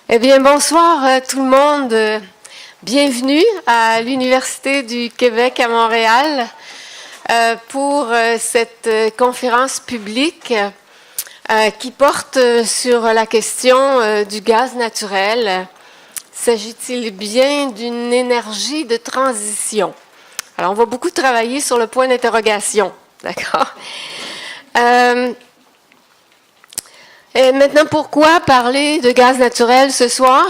Eh bien, bonsoir tout le monde. Bienvenue à l'Université du Québec à Montréal pour cette conférence publique qui porte sur la question du gaz naturel. S'agit-il bien d'une énergie de transition? Alors, on va beaucoup travailler sur le point d'interrogation, d'accord? Et maintenant, pourquoi parler de gaz naturel ce soir,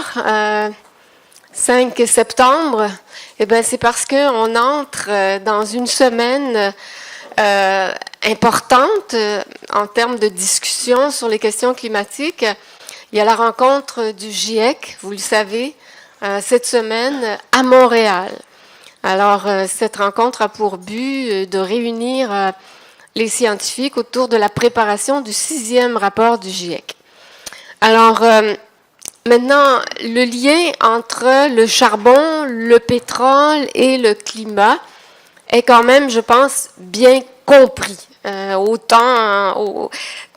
5 septembre? Eh bien, c'est parce qu'on entre dans une semaine importante en termes de discussion sur les questions climatiques. Il y a la rencontre du GIEC, vous le savez, cette semaine à Montréal. Alors, cette rencontre a pour but de réunir les scientifiques autour de la préparation du 6e rapport du GIEC. Alors, maintenant, le lien entre le charbon, le pétrole et le climat est quand même, je pense, bien compris.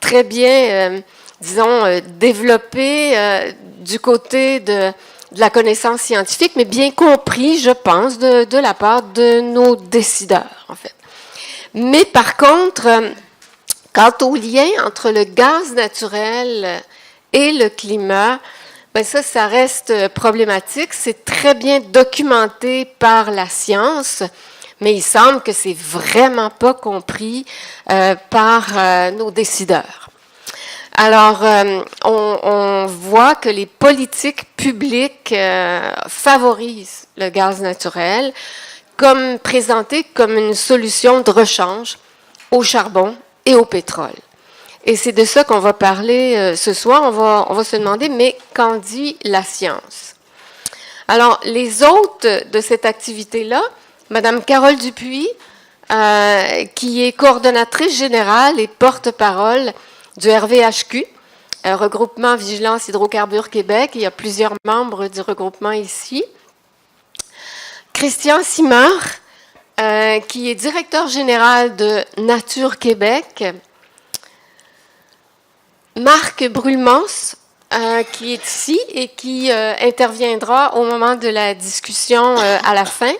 Très bien, disons, développé du côté de la connaissance scientifique, mais bien compris, je pense, de la part de nos décideurs, en fait. Mais par contre, quant au lien entre le gaz naturel et le climat, ben ça reste problématique. C'est très bien documenté par la science, mais il semble que c'est vraiment pas compris par nos décideurs. Alors, on voit que les politiques publiques favorisent le gaz naturel, comme présenté comme une solution de rechange au charbon et au pétrole. Et c'est de ça qu'on va parler ce soir. On va se demander, mais qu'en dit la science? Alors, les hôtes de cette activité-là, Madame Carole Dupuis, qui est coordonnatrice générale et porte-parole du RVHQ, Regroupement Vigilance Hydrocarbures Québec. Il y a plusieurs membres du regroupement ici. Christian Simard, qui est directeur général de Nature Québec. Marc Brulmans, qui est ici et qui interviendra au moment de la discussion à la fin,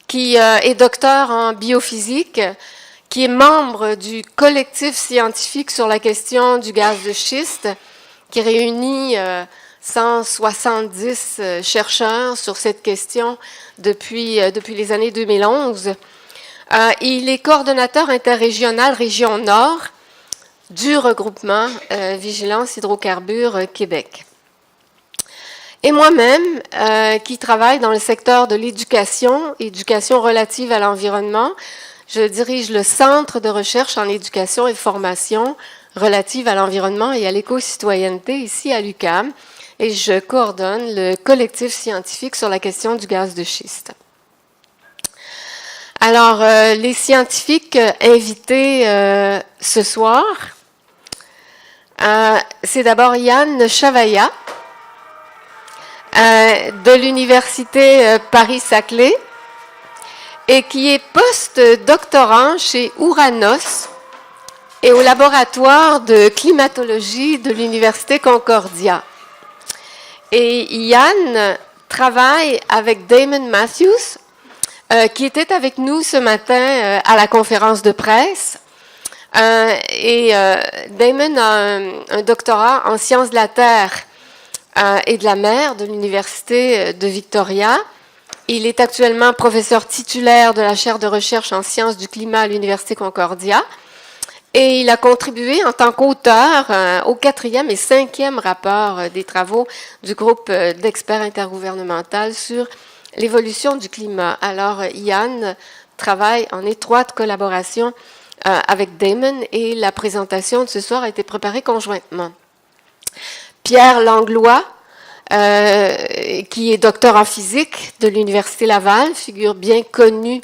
qui est docteur en biophysique, qui est membre du collectif scientifique sur la question du gaz de schiste, qui réunit 170 chercheurs sur cette question depuis les années 2011. Il est coordonnateur interrégional Région Nord du regroupement Vigilance Hydrocarbures Québec. Et moi-même, qui travaille dans le secteur de l'éducation relative à l'environnement, je dirige le Centre de recherche en éducation et formation relative à l'environnement et à l'éco-citoyenneté ici à l'UQAM, et je coordonne le collectif scientifique sur la question du gaz de schiste. Alors, les scientifiques invités ce soir, c'est d'abord Yann Chavaya de l'Université Paris-Saclay et qui est post-doctorant chez Ouranos et au laboratoire de climatologie de l'Université Concordia. Et Yann travaille avec Damon Matthews, qui était avec nous ce matin à la conférence de presse. Damon a un doctorat en sciences de la Terre et de la mer de l'Université de Victoria. Il est actuellement professeur titulaire de la chaire de recherche en sciences du climat à l'Université Concordia. Et il a contribué en tant qu'auteur au 4e et 5e rapport des travaux du groupe d'experts intergouvernemental sur l'évolution du climat. Alors, Yann travaille en étroite collaboration avec Damon et la présentation de ce soir a été préparée conjointement. Pierre Langlois, qui est docteur en physique de l'Université Laval, figure bien connue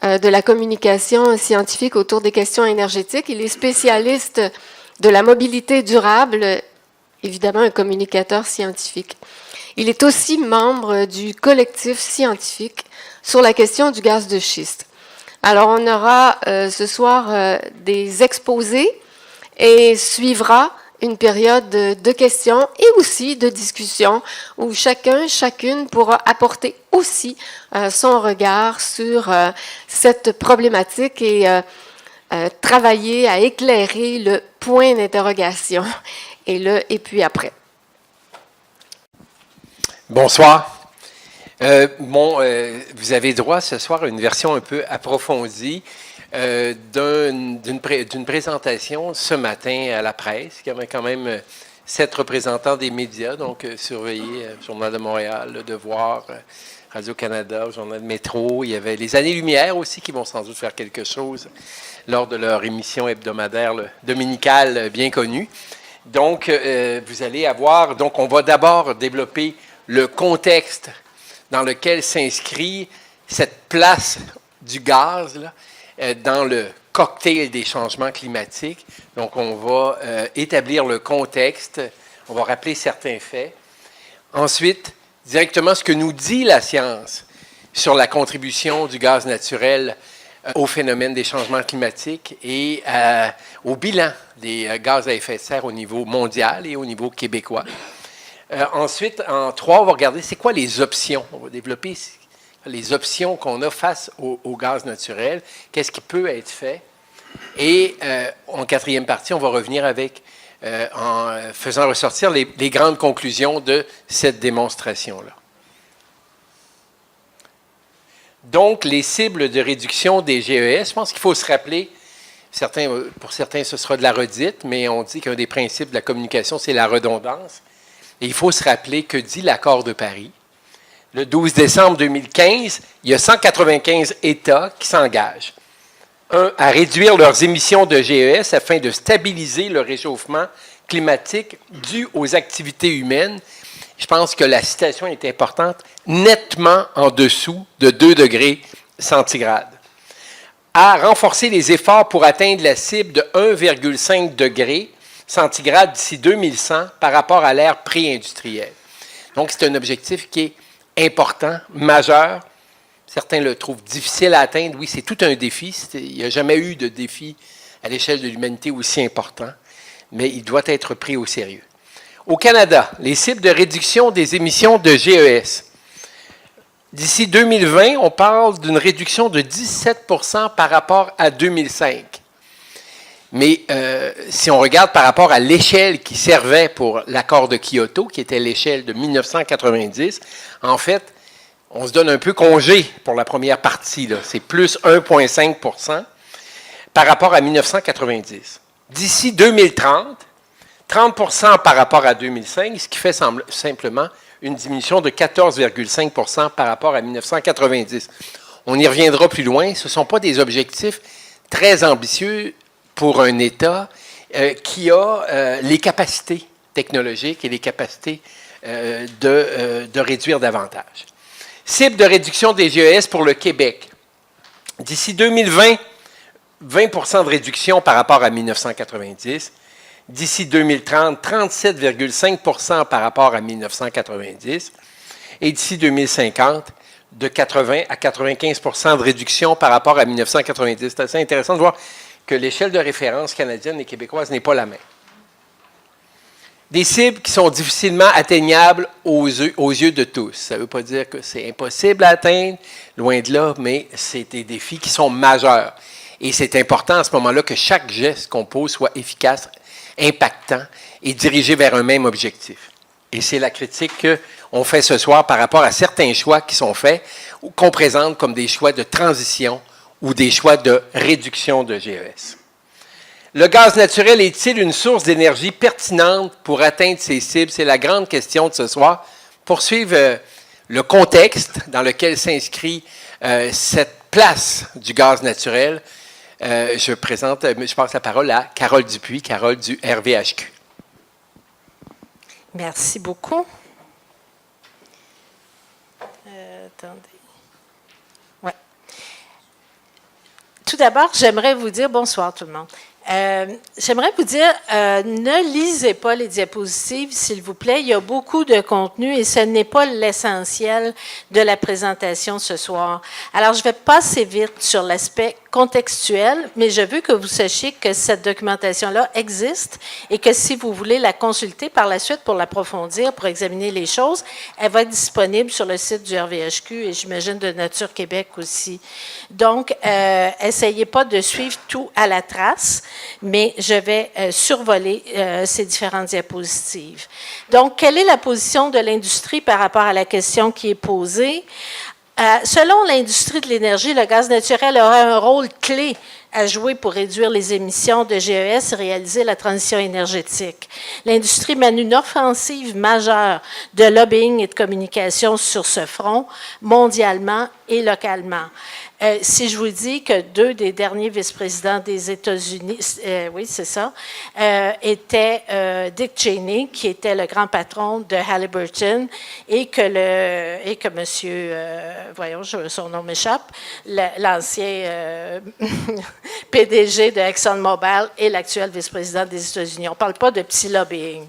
de la communication scientifique autour des questions énergétiques. Il est spécialiste de la mobilité durable, évidemment un communicateur scientifique. Il est aussi membre du collectif scientifique sur la question du gaz de schiste. Alors, on aura ce soir des exposés et suivra une période de questions et aussi de discussion où chacune pourra apporter aussi son regard sur cette problématique et travailler à éclairer le point d'interrogation et puis après. Bonsoir. Vous avez droit ce soir à une version un peu approfondie d'une présentation ce matin à la presse. Il y avait quand même 7 représentants des médias, donc surveillés, Journal de Montréal, Le Devoir, Radio-Canada, Journal de Métro. Il y avait les Années-Lumière aussi qui vont sans doute faire quelque chose lors de leur émission hebdomadaire dominicale bien connue. Donc, vous allez avoir... Donc, on va d'abord développer le contexte dans lequel s'inscrit cette place du gaz là, dans le cocktail des changements climatiques. Donc, on va établir le contexte, on va rappeler certains faits. Ensuite, directement ce que nous dit la science sur la contribution du gaz naturel au phénomène des changements climatiques et au bilan des gaz à effet de serre au niveau mondial et au niveau québécois. Ensuite, en 3, on va regarder c'est quoi les options. On va développer les options qu'on a face au gaz naturel, qu'est-ce qui peut être fait. Et en 4e partie, on va revenir avec, en faisant ressortir les grandes conclusions de cette démonstration-là. Donc, les cibles de réduction des GES, je pense qu'il faut se rappeler, pour certains, ce sera de la redite, mais on dit qu'un des principes de la communication, c'est la redondance. Et il faut se rappeler que dit l'accord de Paris. Le 12 décembre 2015, il y a 195 États qui s'engagent. 1, à réduire leurs émissions de GES afin de stabiliser le réchauffement climatique dû aux activités humaines. Je pense que la citation est importante, nettement en dessous de 2 degrés centigrades. À renforcer les efforts pour atteindre la cible de 1,5 degré centigrade d'ici 2100 par rapport à l'ère pré-industrielle. Donc, c'est un objectif qui est important, majeur. Certains le trouvent difficile à atteindre. Oui, c'est tout un défi. Il n'y a jamais eu de défi à l'échelle de l'humanité aussi important, mais il doit être pris au sérieux. Au Canada, les cibles de réduction des émissions de GES. D'ici 2020, on parle d'une réduction de 17 % par rapport à 2005. Mais si on regarde par rapport à l'échelle qui servait pour l'accord de Kyoto, qui était l'échelle de 1990, en fait, on se donne un peu congé pour la première partie. C'est plus 1,5 % par rapport à 1990. D'ici 2030, 30 % par rapport à 2005, ce qui fait simplement une diminution de 14,5 % par rapport à 1990. On y reviendra plus loin. Ce ne sont pas des objectifs très ambitieux pour un État qui a les capacités technologiques et les capacités de réduire davantage. Cible de réduction des GES pour le Québec. D'ici 2020, 20 % de réduction par rapport à 1990. D'ici 2030, 37,5 % par rapport à 1990. Et d'ici 2050, de 80 à 95 % de réduction par rapport à 1990. C'est assez intéressant de voir que l'échelle de référence canadienne et québécoise n'est pas la même. Des cibles qui sont difficilement atteignables aux yeux de tous. Ça ne veut pas dire que c'est impossible à atteindre, loin de là, mais c'est des défis qui sont majeurs. Et c'est important à ce moment-là que chaque geste qu'on pose soit efficace, impactant et dirigé vers un même objectif. Et c'est la critique qu'on fait ce soir par rapport à certains choix qui sont faits ou qu'on présente comme des choix de transition ou des choix de réduction de GES. Le gaz naturel est-il une source d'énergie pertinente pour atteindre ces cibles? C'est la grande question de ce soir. Pour suivre le contexte dans lequel s'inscrit cette place du gaz naturel, je passe la parole à Carole Dupuis, Carole du RVHQ. Merci beaucoup. Attendez. Ouais. Tout d'abord, j'aimerais vous dire, bonsoir tout le monde. J'aimerais vous dire, ne lisez pas les diapositives, s'il vous plaît. Il y a beaucoup de contenu et ce n'est pas l'essentiel de la présentation ce soir. Alors, je vais passer vite sur l'aspect contextuelle, mais je veux que vous sachiez que cette documentation-là existe et que si vous voulez la consulter par la suite pour l'approfondir, pour examiner les choses, elle va être disponible sur le site du RVHQ et j'imagine de Nature Québec aussi. Donc, essayez pas de suivre tout à la trace, mais je vais survoler ces différentes diapositives. Donc, quelle est la position de l'industrie par rapport à la question qui est posée? Selon l'industrie de l'énergie, le gaz naturel aura un rôle clé à jouer pour réduire les émissions de GES et réaliser la transition énergétique. L'industrie mène une offensive majeure de lobbying et de communication sur ce front, mondialement et localement. Si je vous dis que 2 des derniers vice-présidents des États-Unis, oui, c'est ça, étaient Dick Cheney, qui était le grand patron de Halliburton, et que monsieur, voyons, son nom m'échappe, l'ancien PDG de ExxonMobil et l'actuel vice-président des États-Unis. On ne parle pas de petit lobbying,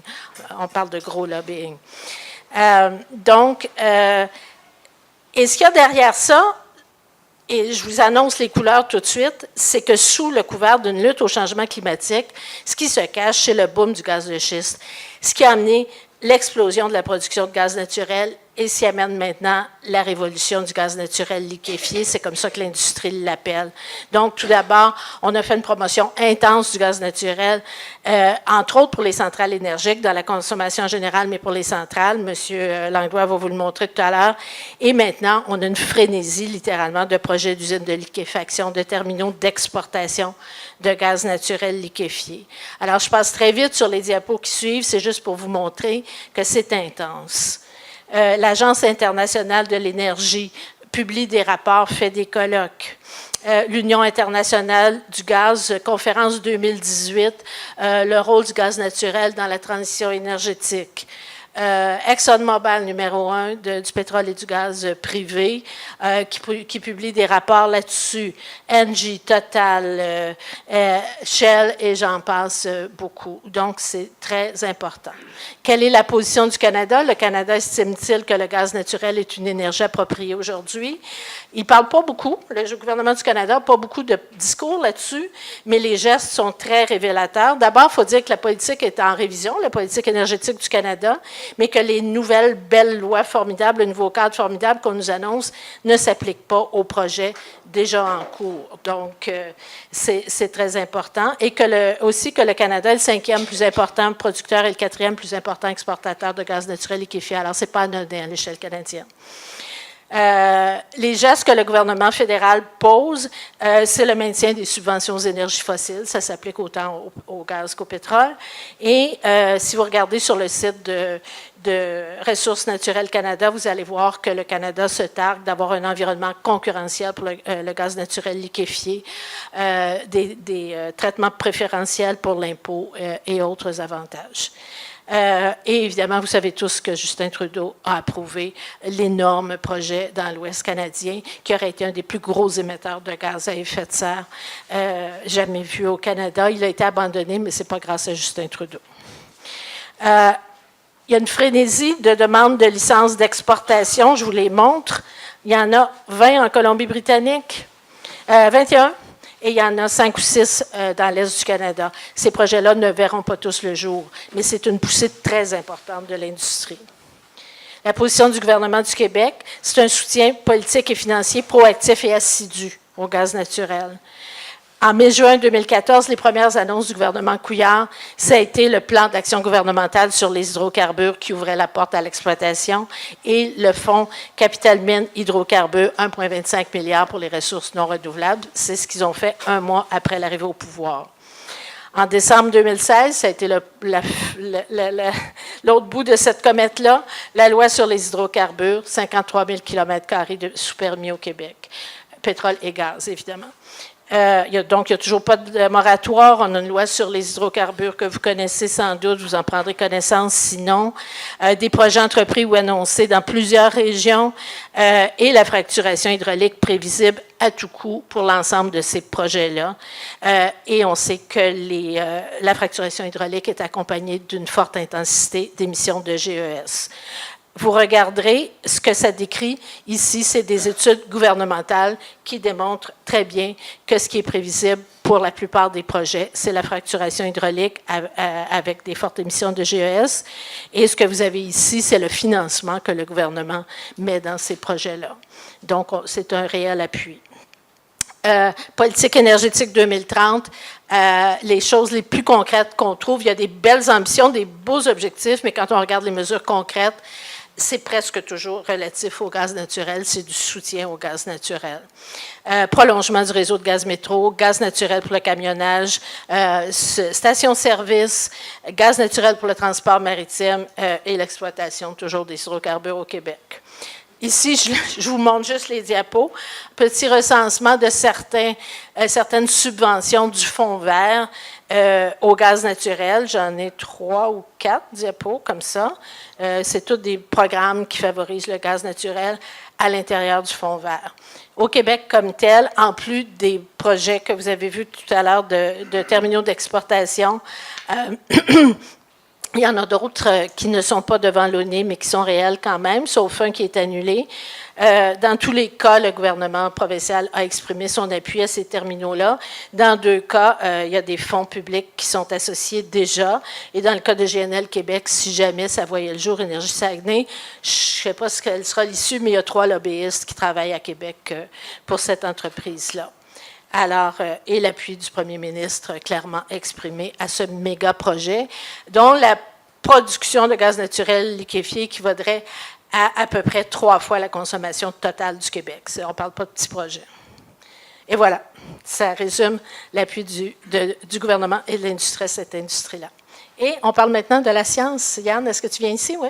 on parle de gros lobbying. Et ce qu'il y a derrière ça, et je vous annonce les couleurs tout de suite, c'est que sous le couvert d'une lutte au changement climatique, ce qui se cache, c'est le boom du gaz de schiste, ce qui a amené l'explosion de la production de gaz naturel et s'y amène maintenant la révolution du gaz naturel liquéfié. C'est comme ça que l'industrie l'appelle. Donc, tout d'abord, on a fait une promotion intense du gaz naturel, entre autres pour les centrales énergiques, dans la consommation générale, mais pour les centrales. Monsieur Langlois va vous le montrer tout à l'heure. Et maintenant, on a une frénésie, littéralement, de projets d'usines de liquéfaction, de terminaux d'exportation de gaz naturel liquéfié. Alors, je passe très vite sur les diapos qui suivent. C'est juste pour vous montrer que c'est intense. L'Agence internationale de l'énergie publie des rapports, fait des colloques. L'Union internationale du gaz, conférence 2018, le rôle du gaz naturel dans la transition énergétique. ExxonMobil, numéro 1 du pétrole et du gaz privé, qui publie des rapports là-dessus. Engie, Total, Shell et j'en passe beaucoup. Donc, c'est très important. Quelle est la position du Canada? Le Canada estime-t-il que le gaz naturel est une énergie appropriée aujourd'hui? Il ne parle pas beaucoup, le gouvernement du Canada n'a pas beaucoup de discours là-dessus, mais les gestes sont très révélateurs. D'abord, il faut dire que la politique est en révision, la politique énergétique du Canada, mais que les nouvelles belles lois formidables, le nouveau cadre formidable qu'on nous annonce ne s'appliquent pas aux projets déjà en cours. Donc, c'est très important. Et aussi que le Canada est le 5e plus important producteur et le 4e plus important exportateur de gaz naturel liquéfié. Alors, ce n'est pas anodin à l'échelle canadienne. Les gestes que le gouvernement fédéral pose, c'est le maintien des subventions aux énergies fossiles. Ça s'applique autant au gaz qu'au pétrole. Et si vous regardez sur le site de Ressources naturelles Canada, vous allez voir que le Canada se targue d'avoir un environnement concurrentiel pour le gaz naturel liquéfié, des traitements préférentiels pour l'impôt et autres avantages. Et évidemment, vous savez tous que Justin Trudeau a approuvé l'énorme projet dans l'Ouest canadien qui aurait été un des plus gros émetteurs de gaz à effet de serre jamais vu au Canada. Il a été abandonné, mais ce n'est pas grâce à Justin Trudeau. Il y a une frénésie de demandes de licences d'exportation. Je vous les montre. Il y en a 20 en Colombie-Britannique, 21. Et il y en a 5 ou 6 dans l'Est du Canada. Ces projets-là ne verront pas tous le jour, mais c'est une poussée très importante de l'industrie. La position du gouvernement du Québec, c'est un soutien politique et financier proactif et assidu au gaz naturel. En mai-juin 2014, les premières annonces du gouvernement Couillard, ça a été le plan d'action gouvernemental sur les hydrocarbures qui ouvrait la porte à l'exploitation et le fonds Capital Mines Hydrocarbures, 1,25 milliard pour les ressources non renouvelables. C'est ce qu'ils ont fait un mois après l'arrivée au pouvoir. En décembre 2016, ça a été l'autre bout de cette comète-là, la loi sur les hydrocarbures, 53 000 km² sous permis au Québec. Pétrole et gaz, évidemment. Il n'y a toujours pas de moratoire. On a une loi sur les hydrocarbures que vous connaissez sans doute, vous en prendrez connaissance sinon. Des projets entrepris ou annoncés dans plusieurs régions et la fracturation hydraulique prévisible à tout coup pour l'ensemble de ces projets-là. Et on sait que la fracturation hydraulique est accompagnée d'une forte intensité d'émissions de GES. vous regarderez ce que ça décrit. Ici, c'est des études gouvernementales qui démontrent très bien que ce qui est prévisible pour la plupart des projets, c'est la fracturation hydraulique avec des fortes émissions de GES. Et ce que vous avez ici, c'est le financement que le gouvernement met dans ces projets-là. Donc, c'est un réel appui. Politique énergétique 2030, les choses les plus concrètes qu'on trouve, il y a des belles ambitions, des beaux objectifs, mais quand on regarde les mesures concrètes, c'est presque toujours relatif au gaz naturel, c'est du soutien au gaz naturel. Prolongement du réseau de gaz métro, gaz naturel pour le camionnage, station-service, gaz naturel pour le transport maritime et l'exploitation toujours des hydrocarbures au Québec. Ici, je vous montre juste les diapos. Petit recensement de certaines subventions du Fonds vert au gaz naturel. J'en ai 3 ou 4 diapos comme ça. C'est tous des programmes qui favorisent le gaz naturel à l'intérieur du Fonds vert. Au Québec comme tel, en plus des projets que vous avez vus tout à l'heure de terminaux d'exportation, il y en a d'autres qui ne sont pas devant l'ONU, mais qui sont réels quand même, sauf un qui est annulé. Dans tous les cas, le gouvernement provincial a exprimé son appui à ces terminaux-là. Dans 2 cas, il y a des fonds publics qui sont associés déjà. Et dans le cas de GNL Québec, si jamais ça voyait le jour, Énergie Saguenay, je ne sais pas ce qu'elle sera l'issue, mais il y a 3 lobbyistes qui travaillent à Québec pour cette entreprise-là. Alors, et l'appui du premier ministre clairement exprimé à ce méga projet, dont la production de gaz naturel liquéfié équivaudrait à peu près 3 fois la consommation totale du Québec. On ne parle pas de petits projets. Et voilà, ça résume l'appui du gouvernement et de l'industrie à cette industrie-là. Et on parle maintenant de la science. Yann, est-ce que tu viens ici? Oui.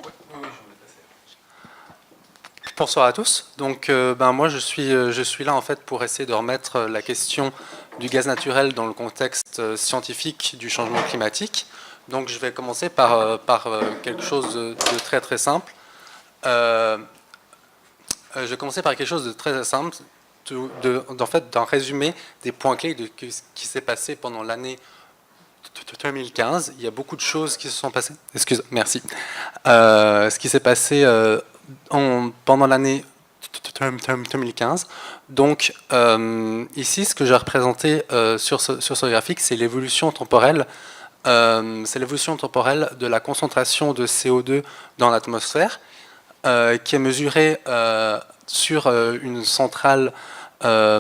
Bonsoir à tous. Donc, moi, je suis là en fait pour essayer de remettre la question du gaz naturel dans le contexte scientifique du changement climatique. Donc, je vais commencer par quelque chose de très très simple. Je vais commencer par quelque chose de très simple, en fait, d'un résumé des points clés de ce qui s'est passé pendant l'année 2015. Il y a beaucoup de choses qui se sont passées. Merci. Ce qui s'est passé pendant l'année 2015. Donc, ici, ce que j'ai représenté sur ce graphique, c'est l'évolution temporelle. C'est l'évolution temporelle de la concentration de CO2 dans l'atmosphère, qui est mesurée sur une centrale de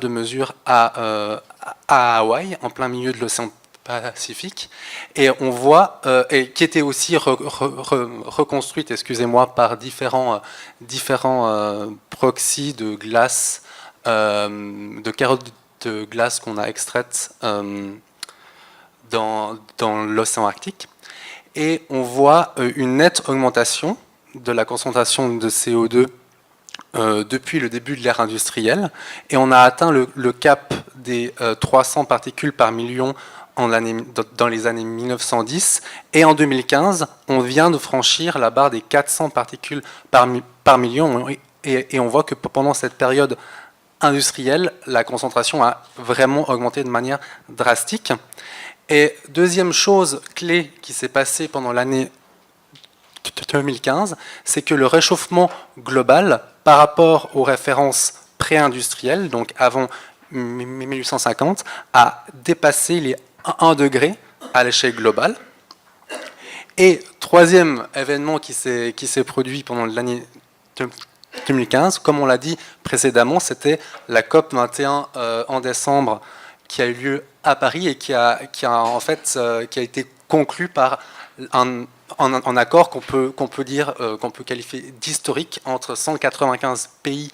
mesure à Hawaï, en plein milieu de l'océan Pacifique, et on voit, et qui était aussi reconstruite, excusez-moi, par différents proxys de glace, de carottes de glace qu'on a extraites dans l'océan Arctique, et on voit une nette augmentation de la concentration de CO2 depuis le début de l'ère industrielle, et on a atteint le cap des 300 particules par million dans les années 1910, et en 2015, on vient de franchir la barre des 400 particules par million, et on voit que pendant cette période industrielle, la concentration a vraiment augmenté de manière drastique. Et deuxième chose clé qui s'est passée pendant l'année 2015, c'est que le réchauffement global par rapport aux références pré-industrielles, donc avant 1850, a dépassé les 1 degré à l'échelle globale. Et troisième événement qui s'est produit pendant l'année 2015, comme on l'a dit précédemment, c'était la COP 21 en décembre qui a eu lieu à Paris et qui a été conclu par un accord qu'on peut qualifier d'historique entre 195 pays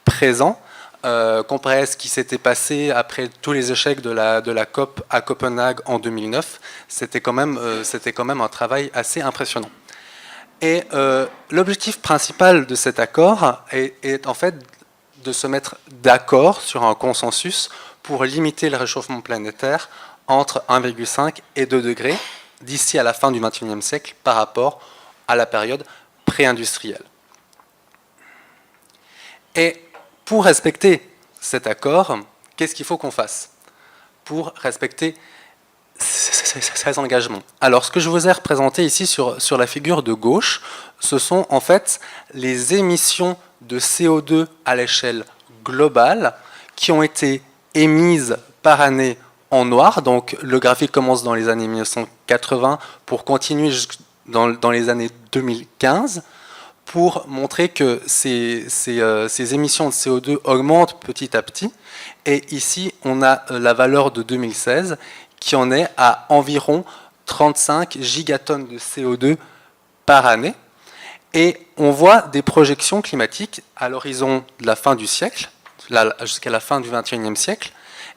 présents, comparé à ce qui s'était passé après tous les échecs de la COP à Copenhague en 2009. C'était quand même un travail assez impressionnant. Et l'objectif principal de cet accord est en fait de se mettre d'accord sur un consensus pour limiter le réchauffement planétaire entre 1,5 et 2 degrés d'ici à la fin du XXIe siècle par rapport à la période pré-industrielle. Et pour respecter cet accord, qu'est-ce qu'il faut qu'on fasse pour respecter ces engagements. Alors, ce que je vous ai représenté ici sur la figure de gauche, ce sont en fait les émissions de CO2 à l'échelle globale qui ont été émises par année en noir. Donc, le graphique commence dans les années 1980 pour continuer dans les années 2015 pour montrer que ces émissions de CO2 augmentent petit à petit. Et ici, on a la valeur de 2016 qui en est à environ 35 gigatonnes de CO2 par année. Et on voit des projections climatiques à l'horizon de la fin du siècle, jusqu'à la fin du XXIe siècle.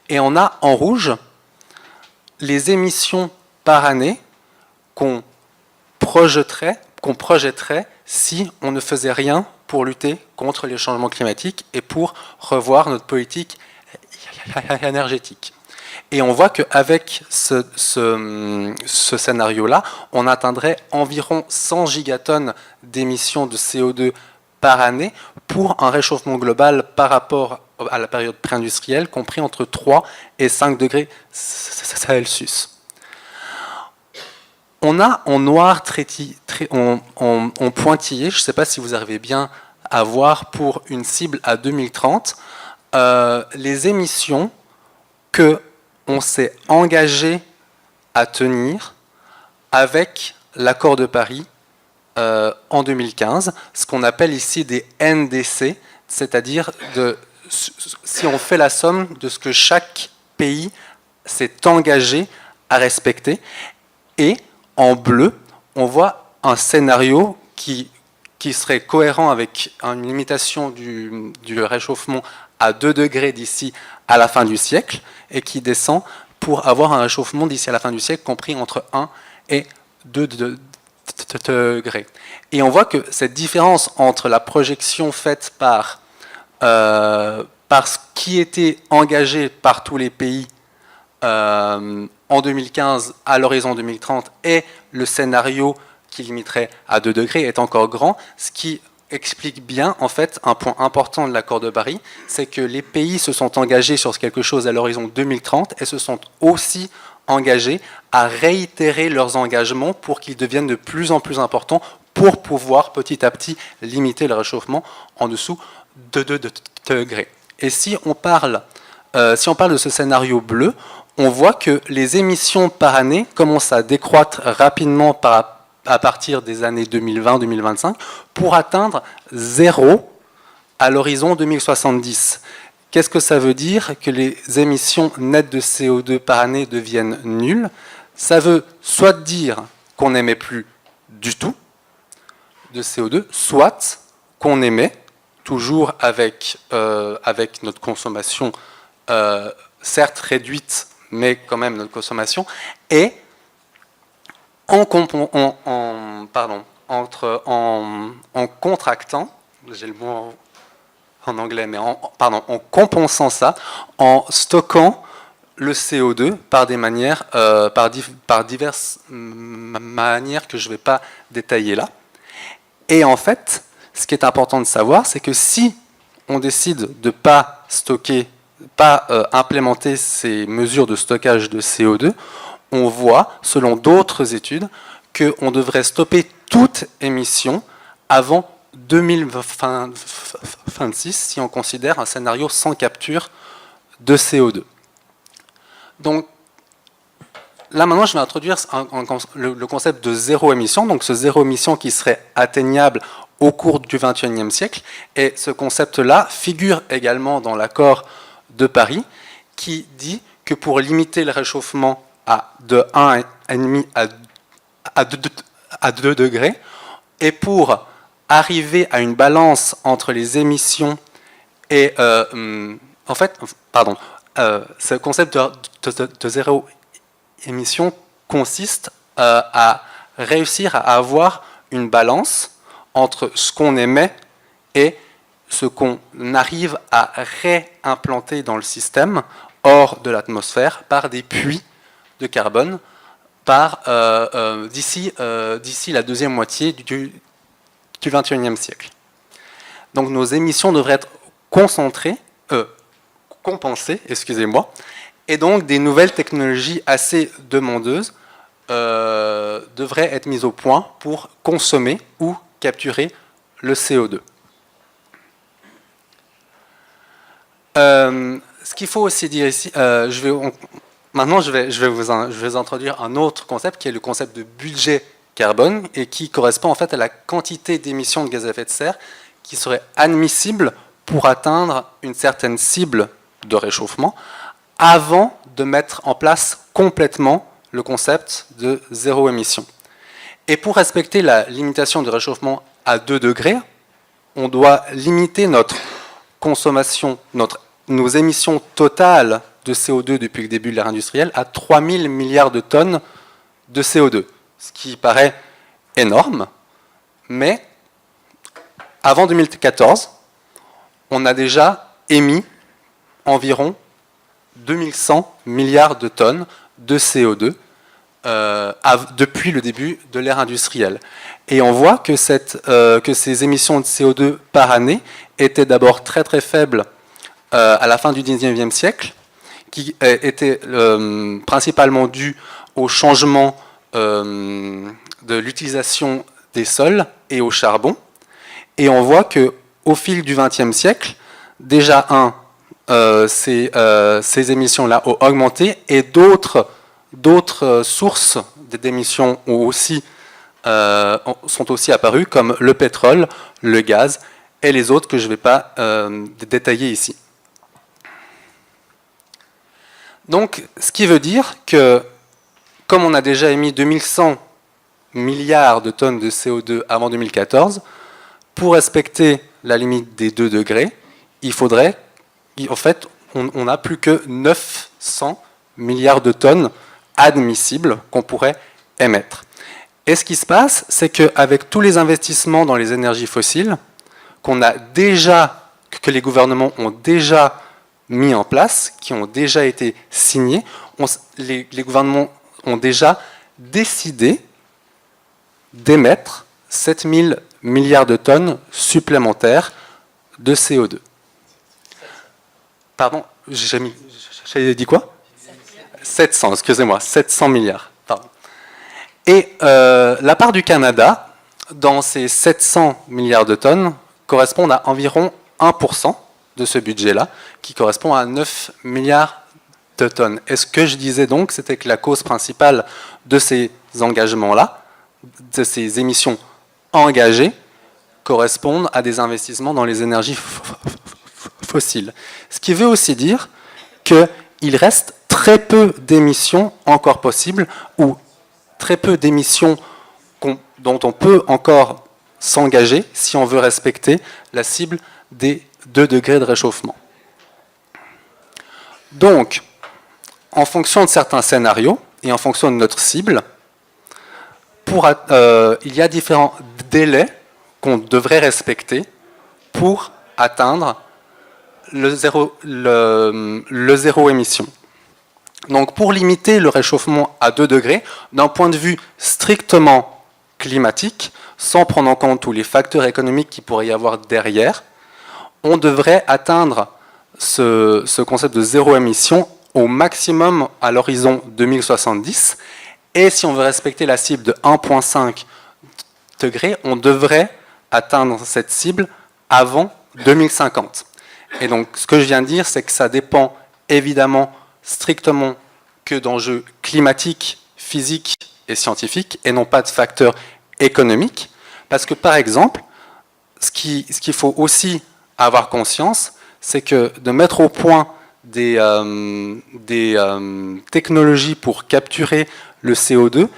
Et on a en rouge les émissions par année qu'on projetterait si on ne faisait rien pour lutter contre les changements climatiques et pour revoir notre politique énergétique. Et on voit qu'avec ce scénario-là, on atteindrait environ 100 gigatonnes d'émissions de CO2 par année pour un réchauffement global par rapport à la période pré-industrielle, compris entre 3 et 5 degrés Celsius. On a en noir en pointillé, je ne sais pas si vous arrivez bien à voir pour une cible à 2030, les émissions qu'on s'est engagé à tenir avec l'accord de Paris en 2015, ce qu'on appelle ici des NDC, c'est-à-dire si on fait la somme de ce que chaque pays s'est engagé à respecter. Et en bleu, on voit un scénario qui serait cohérent avec une limitation du réchauffement à 2 degrés d'ici à la fin du siècle et qui descend pour avoir un réchauffement d'ici à la fin du siècle compris entre 1 et 2 degrés. Et on voit que cette différence entre la projection faite par ce qui était engagé par tous les pays en 2015 à l'horizon 2030 et le scénario qui limiterait à 2 degrés est encore grand, ce qui explique bien en fait un point important de l'accord de Paris, c'est que les pays se sont engagés sur quelque chose à l'horizon 2030 et se sont aussi engagés à réitérer leurs engagements pour qu'ils deviennent de plus en plus importants pour pouvoir petit à petit limiter le réchauffement en dessous de 2 degrés. Et si on parle de ce scénario bleu, on voit que les émissions par année commencent à décroître rapidement à partir des années 2020-2025 pour atteindre 0 à l'horizon 2070. Qu'est-ce que ça veut dire que les émissions nettes de CO2 par année deviennent nulles? Ça veut soit dire qu'on n'émet plus du tout de CO2, soit qu'on émet, toujours avec notre consommation certes réduite, mais quand même notre consommation, et en contractant, j'ai le mot en anglais, mais en compensant ça, en stockant le CO2 par diverses manières que je ne vais pas détailler là. Et en fait, ce qui est important de savoir, c'est que si on décide de ne pas implémenter ces mesures de stockage de CO2, on voit, selon d'autres études, qu'on devrait stopper toute émission avant 2026 si on considère un scénario sans capture de CO2. Donc, là maintenant, je vais introduire le concept de zéro émission, donc ce zéro émission qui serait atteignable au cours du XXIe siècle. Et ce concept-là figure également dans l'accord de Paris, qui dit que pour limiter le réchauffement de 1,5 à 2 degrés, et pour arriver à une balance entre les émissions et... ce concept de zéro émission consiste à réussir à avoir une balance entre ce qu'on émet et ce qu'on arrive à réimplanter dans le système hors de l'atmosphère par des puits de carbone d'ici la deuxième moitié du XXIe siècle. Donc nos émissions devraient être compensées, et donc des nouvelles technologies assez demandeuses devraient être mises au point pour consommer ou capturer le CO2. Ce qu'il faut aussi dire ici, maintenant je vais vous introduire un autre concept qui est le concept de budget carbone et qui correspond en fait à la quantité d'émissions de gaz à effet de serre qui serait admissible pour atteindre une certaine cible de réchauffement avant de mettre en place complètement le concept de zéro émission. Et pour respecter la limitation de réchauffement à 2 degrés, on doit limiter notre consommation, nos émissions totales de CO2 depuis le début de l'ère industrielle à 3000 milliards de tonnes de CO2, ce qui paraît énorme, mais avant 2014, on a déjà émis environ 2100 milliards de tonnes de CO2 depuis le début de l'ère industrielle. Et on voit que ces émissions de CO2 par année étaient d'abord très très faibles à la fin du 19e siècle, qui étaient principalement dues au changement de l'utilisation des sols et au charbon. Et on voit qu'au fil du XXe siècle, déjà ces émissions-là ont augmenté et d'autres sources d'émissions sont aussi apparues, comme le pétrole, le gaz et les autres que je ne vais pas détailler ici. Donc, ce qui veut dire que, comme on a déjà émis 2100 milliards de tonnes de CO2 avant 2014, pour respecter la limite des 2 degrés, il faudrait, en fait, on n'a plus que 900 milliards de tonnes admissibles qu'on pourrait émettre. Et ce qui se passe, c'est qu'avec tous les investissements dans les énergies fossiles, que les gouvernements ont déjà mis en place, qui ont déjà été signés, les gouvernements ont déjà décidé d'émettre 7000 milliards de tonnes supplémentaires de CO2. Pardon, j'ai dit quoi ? 700, excusez-moi, 700 milliards. Pardon. Et la part du Canada, dans ces 700 milliards de tonnes, correspond à environ 1% de ce budget-là, qui correspond à 9 milliards de tonnes. Et ce que je disais donc, c'était que la cause principale de ces engagements-là, de ces émissions engagées, correspondent à des investissements dans les énergies fossiles. Ce qui veut aussi dire qu'il reste très peu d'émissions encore possibles, ou très peu d'émissions dont on peut encore s'engager si on veut respecter la cible des 2 degrés de réchauffement. Donc, en fonction de certains scénarios et en fonction de notre cible, il y a différents délais qu'on devrait respecter pour atteindre le zéro émission. Donc, pour limiter le réchauffement à 2 degrés, d'un point de vue strictement climatique, sans prendre en compte tous les facteurs économiques qu'il pourrait y avoir derrière, on devrait atteindre ce concept de zéro émission au maximum à l'horizon 2070. Et si on veut respecter la cible de 1,5 degrés, on devrait atteindre cette cible avant 2050. Et donc, ce que je viens de dire, c'est que ça dépend évidemment strictement que d'enjeux climatiques, physiques et scientifiques, et non pas de facteurs économiques. Parce que, par exemple, ce qu'il faut aussi avoir conscience, c'est que de mettre au point des technologies pour capturer le CO2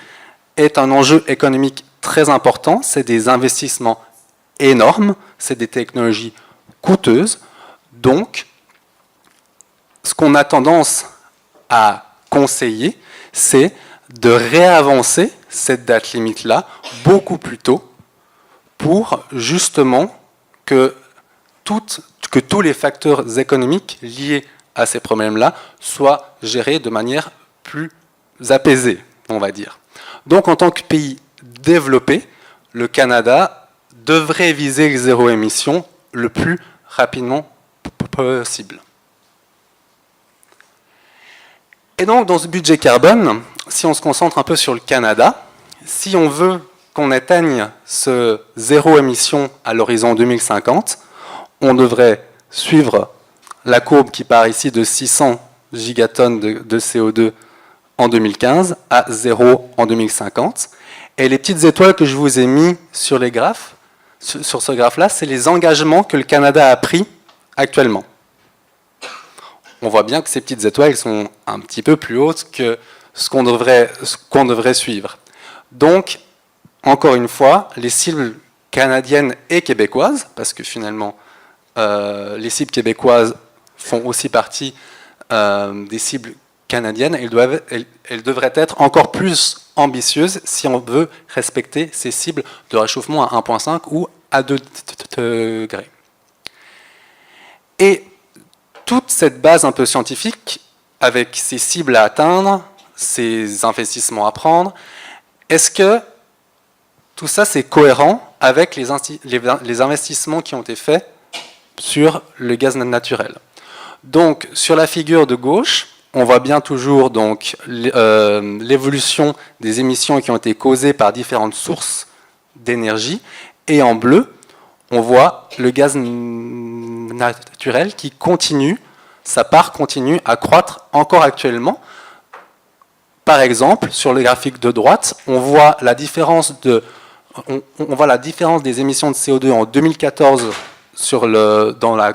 est un enjeu économique très important. C'est des investissements énormes, c'est des technologies coûteuses. Donc, ce qu'on a tendance à conseiller, c'est de réavancer cette date limite-là beaucoup plus tôt pour justement que tous les facteurs économiques liés à ces problèmes-là soient gérés de manière plus apaisée, on va dire. Donc, en tant que pays développé, le Canada devrait viser le zéro émission le plus rapidement possible. Et donc, dans ce budget carbone, si on se concentre un peu sur le Canada, si on veut qu'on atteigne ce zéro émission à l'horizon 2050, on devrait suivre la courbe qui part ici de 600 gigatonnes de CO2 en 2015 à 0 en 2050. Et les petites étoiles que je vous ai mis sur les graphes, sur ce graphe-là, c'est les engagements que le Canada a pris actuellement. On voit bien que ces petites étoiles sont un petit peu plus hautes que ce qu'on devrait suivre. Donc, encore une fois, les cibles canadiennes et québécoises, parce que finalement, les cibles québécoises font aussi partie des cibles canadiennes, elles devraient être encore plus ambitieuses si on veut respecter ces cibles de réchauffement à 1,5 ou à 2 degrés. Et toute cette base un peu scientifique, avec ces cibles à atteindre, ces investissements à prendre, est-ce que tout ça c'est cohérent avec les investissements qui ont été faits sur le gaz naturel? Donc, sur la figure de gauche, on voit bien toujours donc l'évolution des émissions qui ont été causées par différentes sources d'énergie. Et en bleu, on voit le gaz naturel qui continue, sa part continue à croître encore actuellement. Par exemple, sur le graphique de droite, on voit la différence des émissions de CO2 en 2014 dans la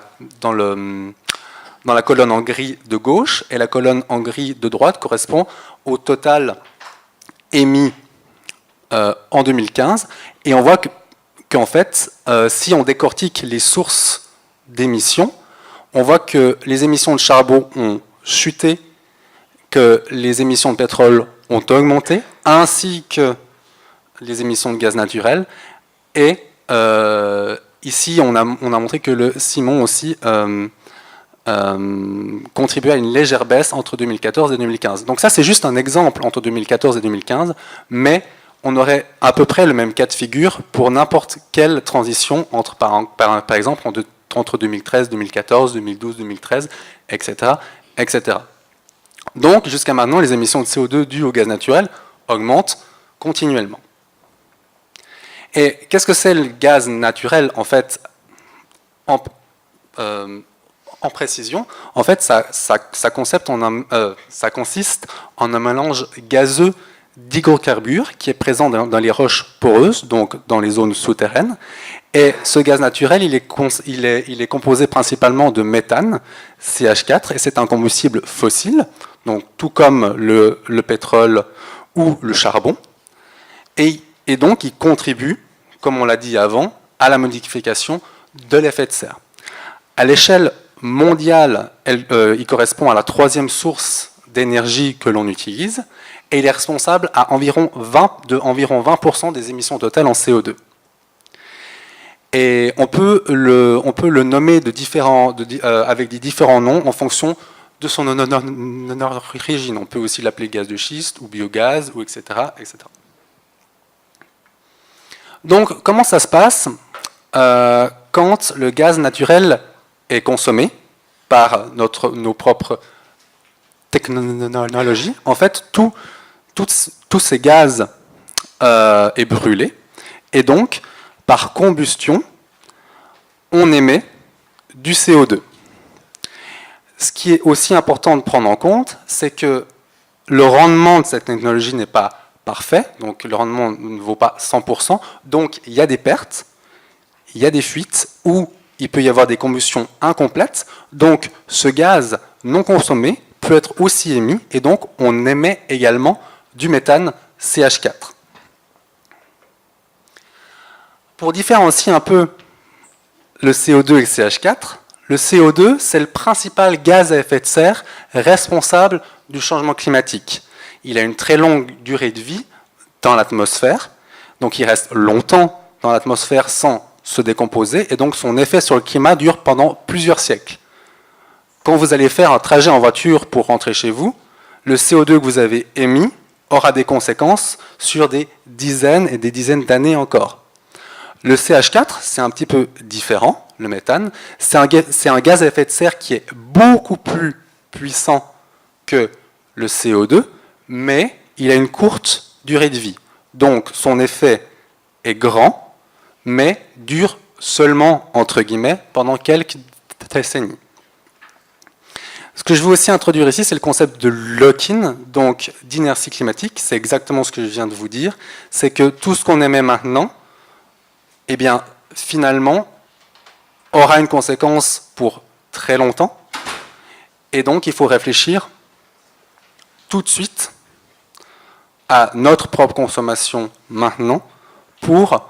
colonne en gris de gauche, et la colonne en gris de droite correspond au total émis en 2015. Et on voit qu'en fait, si on décortique les sources d'émissions, on voit que les émissions de charbon ont chuté, que les émissions de pétrole ont augmenté, ainsi que les émissions de gaz naturel. Et ici, on a montré que le ciment aussi contribuait à une légère baisse entre 2014 et 2015. Donc ça, c'est juste un exemple entre 2014 et 2015, mais on aurait à peu près le même cas de figure pour n'importe quelle transition, par exemple entre 2013, 2014, 2012, 2013, etc., etc. Donc, jusqu'à maintenant, les émissions de CO2 dues au gaz naturel augmentent continuellement. Et qu'est-ce que c'est le gaz naturel, en fait, en précision? En fait, ça consiste en un mélange gazeux d'hydrocarbures qui est présent dans les roches poreuses, donc dans les zones souterraines. Et ce gaz naturel, il est composé principalement de méthane, CH4, et c'est un combustible fossile, donc tout comme le pétrole ou le charbon. Et donc, il contribue, comme on l'a dit avant, à la modification de l'effet de serre. À l'échelle mondiale, il correspond à la 3e source d'énergie que l'on utilise, et il est responsable à environ 20% des émissions totales en CO2. Et on peut le nommer avec des différents noms en fonction de son origine. On peut aussi l'appeler gaz de schiste ou biogaz, ou etc., etc. Donc, comment ça se passe quand le gaz naturel est consommé par nos propres technologies? En fait, tous ces gaz est brûlé, et donc, par combustion, on émet du CO2. Ce qui est aussi important de prendre en compte, c'est que le rendement de cette technologie n'est pas parfait, donc le rendement ne vaut pas 100%, donc il y a des pertes, il y a des fuites, ou il peut y avoir des combustions incomplètes, donc ce gaz non consommé peut être aussi émis, et donc on émet également du méthane CH4. Pour différencier un peu le CO2 et le CH4, le CO2, c'est le principal gaz à effet de serre responsable du changement climatique. Il a une très longue durée de vie dans l'atmosphère, donc il reste longtemps dans l'atmosphère sans se décomposer, et donc son effet sur le climat dure pendant plusieurs siècles. Quand vous allez faire un trajet en voiture pour rentrer chez vous, le CO2 que vous avez émis aura des conséquences sur des dizaines et des dizaines d'années encore. Le CH4, c'est un petit peu différent, le méthane. C'est un gaz à effet de serre qui est beaucoup plus puissant que le CO2, mais il a une courte durée de vie. Donc son effet est grand, mais dure seulement, entre guillemets, pendant quelques décennies. Ce que je veux aussi introduire ici, c'est le concept de lock-in, donc d'inertie climatique. C'est exactement ce que je viens de vous dire. C'est que tout ce qu'on émet maintenant, eh bien, finalement, aura une conséquence pour très longtemps. Et donc, il faut réfléchir tout de suite à notre propre consommation maintenant pour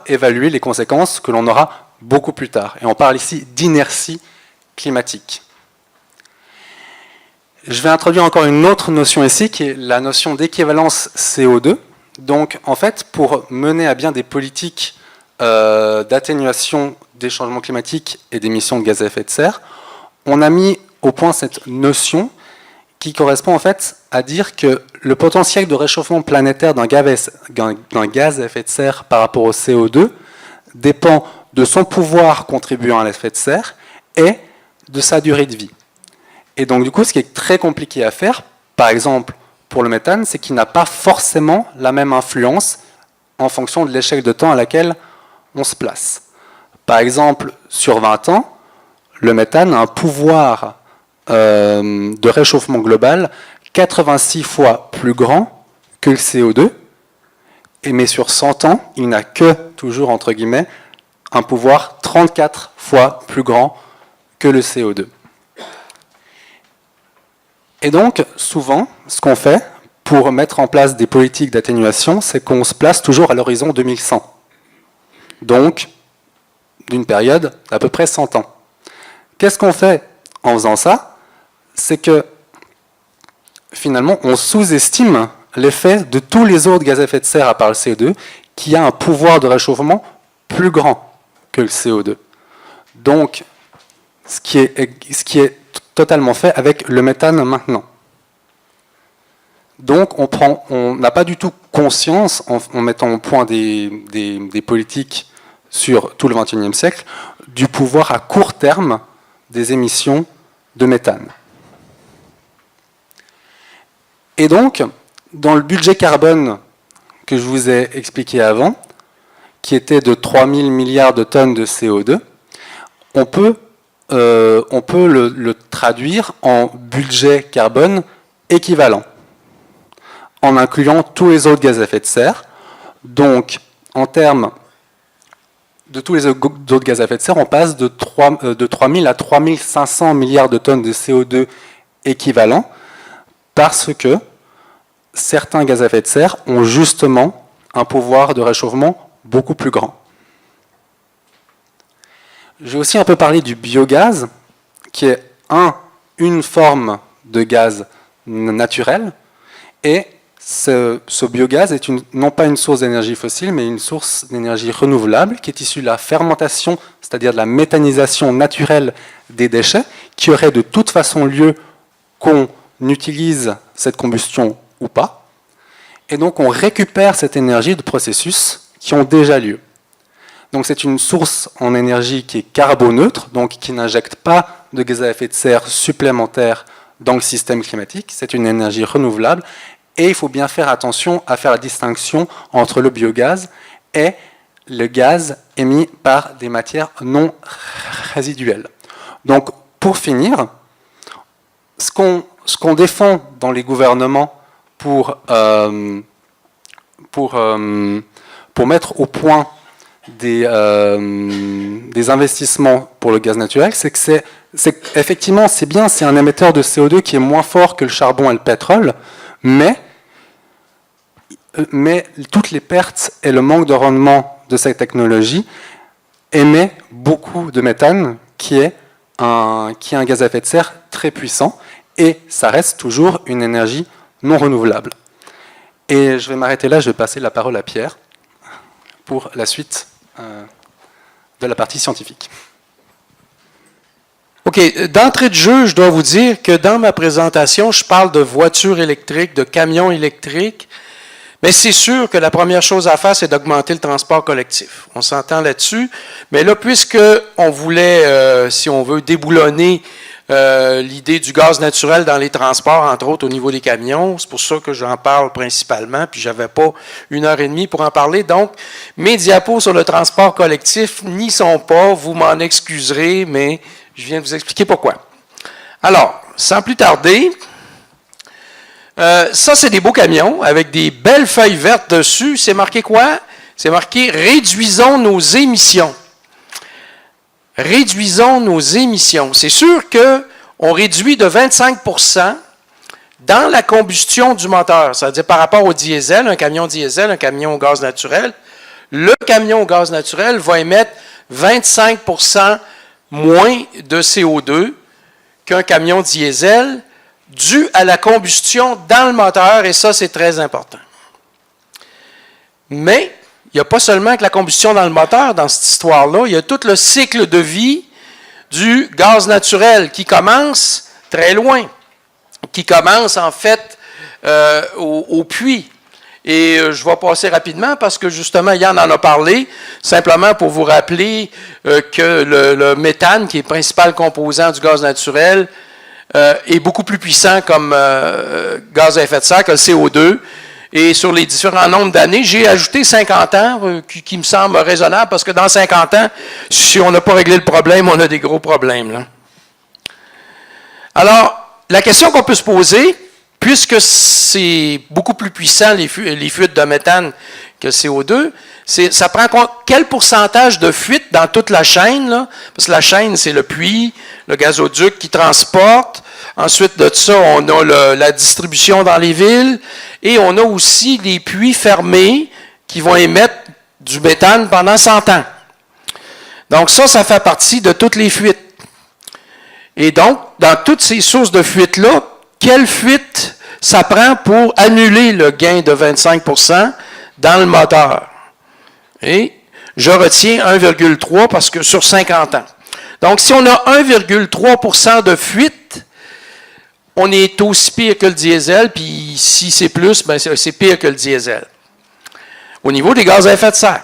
évaluer les conséquences que l'on aura beaucoup plus tard. Et on parle ici d'inertie climatique. Je vais introduire encore une autre notion ici, qui est la notion d'équivalence CO2. Donc, en fait, pour mener à bien des politiques d'atténuation des changements climatiques et d'émissions de gaz à effet de serre, on a mis au point cette notion qui correspond en fait à dire que le potentiel de réchauffement planétaire d'un gaz à effet de serre par rapport au CO2 dépend de son pouvoir contribuant à l'effet de serre et de sa durée de vie. Et donc du coup, ce qui est très compliqué à faire, par exemple pour le méthane, c'est qu'il n'a pas forcément la même influence en fonction de l'échelle de temps à laquelle on se place. Par exemple, sur 20 ans, le méthane a un pouvoir de réchauffement global 86 fois plus grand que le CO2, mais sur 100 ans, il n'a que, toujours entre guillemets, un pouvoir 34 fois plus grand que le CO2. Et donc, souvent, ce qu'on fait pour mettre en place des politiques d'atténuation, c'est qu'on se place toujours à l'horizon 2100. Donc, d'une période d'à peu près 100 ans. Qu'est-ce qu'on fait en faisant ça? C'est que, finalement, on sous-estime l'effet de tous les autres gaz à effet de serre à part le CO2, qui a un pouvoir de réchauffement plus grand que le CO2. Donc, ce qui est totalement fait avec le méthane maintenant. Donc, on n'a pas du tout conscience, en mettant au point des politiques sur tout le XXIe siècle, du pouvoir à court terme des émissions de méthane. Et donc, dans le budget carbone que je vous ai expliqué avant, qui était de 3 000 milliards de tonnes de CO2, on peut le traduire en budget carbone équivalent, en incluant tous les autres gaz à effet de serre. Donc, en termes de tous les autres gaz à effet de serre, on passe de 3 000 à 3 500 milliards de tonnes de CO2 équivalent, parce que certains gaz à effet de serre ont justement un pouvoir de réchauffement beaucoup plus grand. J'ai aussi un peu parlé du biogaz, qui est une forme de gaz naturel, et ce biogaz est non pas une source d'énergie fossile, mais une source d'énergie renouvelable qui est issue de la fermentation, c'est-à-dire de la méthanisation naturelle des déchets, qui aurait de toute façon lieu qu'on utilise cette combustion ou pas. Et donc on récupère cette énergie de processus qui ont déjà lieu. Donc c'est une source en énergie qui est carboneutre, donc qui n'injecte pas de gaz à effet de serre supplémentaire dans le système climatique. C'est une énergie renouvelable. Et il faut bien faire attention à faire la distinction entre le biogaz et le gaz émis par des matières non résiduelles. Donc, pour finir, ce qu'on défend dans les gouvernements pour mettre au point des investissements pour le gaz naturel, c'est effectivement, c'est bien, c'est un émetteur de CO2 qui est moins fort que le charbon et le pétrole, mais toutes les pertes et le manque de rendement de cette technologie émet beaucoup de méthane, qui est un gaz à effet de serre très puissant, et ça reste toujours une énergie non renouvelable. Et je vais m'arrêter là, je vais passer la parole à Pierre pour la suite de la partie scientifique. OK. D'entrée de jeu, je dois vous dire que dans ma présentation, je parle de voitures électriques, de camions électriques, mais c'est sûr que la première chose à faire, c'est d'augmenter le transport collectif. On s'entend là-dessus. Mais là, puisqu'on voulait, si on veut, déboulonner l'idée du gaz naturel dans les transports, entre autres au niveau des camions. C'est pour ça que j'en parle principalement, puis j'avais pas 1h30 pour en parler. Donc, mes diapos sur le transport collectif n'y sont pas, vous m'en excuserez, mais je viens de vous expliquer pourquoi. Alors, sans plus tarder, ça c'est des beaux camions avec des belles feuilles vertes dessus. C'est marqué quoi? C'est marqué « Réduisons nos émissions ». Réduisons nos émissions. C'est sûr qu'on réduit de 25% dans la combustion du moteur, c'est-à-dire par rapport au diesel, un camion diesel, un camion au gaz naturel. Le camion au gaz naturel va émettre 25% moins de CO2 qu'un camion diesel dû à la combustion dans le moteur, et ça, c'est très important. Mais il n'y a pas seulement que la combustion dans le moteur dans cette histoire-là, il y a tout le cycle de vie du gaz naturel qui commence très loin, qui commence en fait au puits. Et je vais passer rapidement parce que justement, Yann en a parlé, simplement pour vous rappeler que le méthane, qui est le principal composant du gaz naturel, est beaucoup plus puissant comme gaz à effet de serre que le CO2. Et sur les différents nombres d'années, j'ai ajouté 50 ans, qui me semble raisonnable, parce que dans 50 ans, si on n'a pas réglé le problème, on a des gros problèmes, là. Alors, la question qu'on peut se poser, puisque c'est beaucoup plus puissant, les fuites de méthane, que le CO2, ça prend quel pourcentage de fuite dans toute la chaîne, là? Parce que la chaîne, c'est le puits, le gazoduc qui transporte. Ensuite de ça, on a la distribution dans les villes et on a aussi les puits fermés qui vont émettre du méthane pendant 100 ans. Donc ça fait partie de toutes les fuites. Et donc, dans toutes ces sources de fuite-là, quelle fuite ça prend pour annuler le gain de 25% dans le moteur? Et je retiens 1,3 parce que sur 50 ans. Donc, si on a 1,3% de fuite, on est aussi pire que le diesel, puis si c'est plus, ben c'est pire que le diesel. Au niveau des gaz à effet de serre.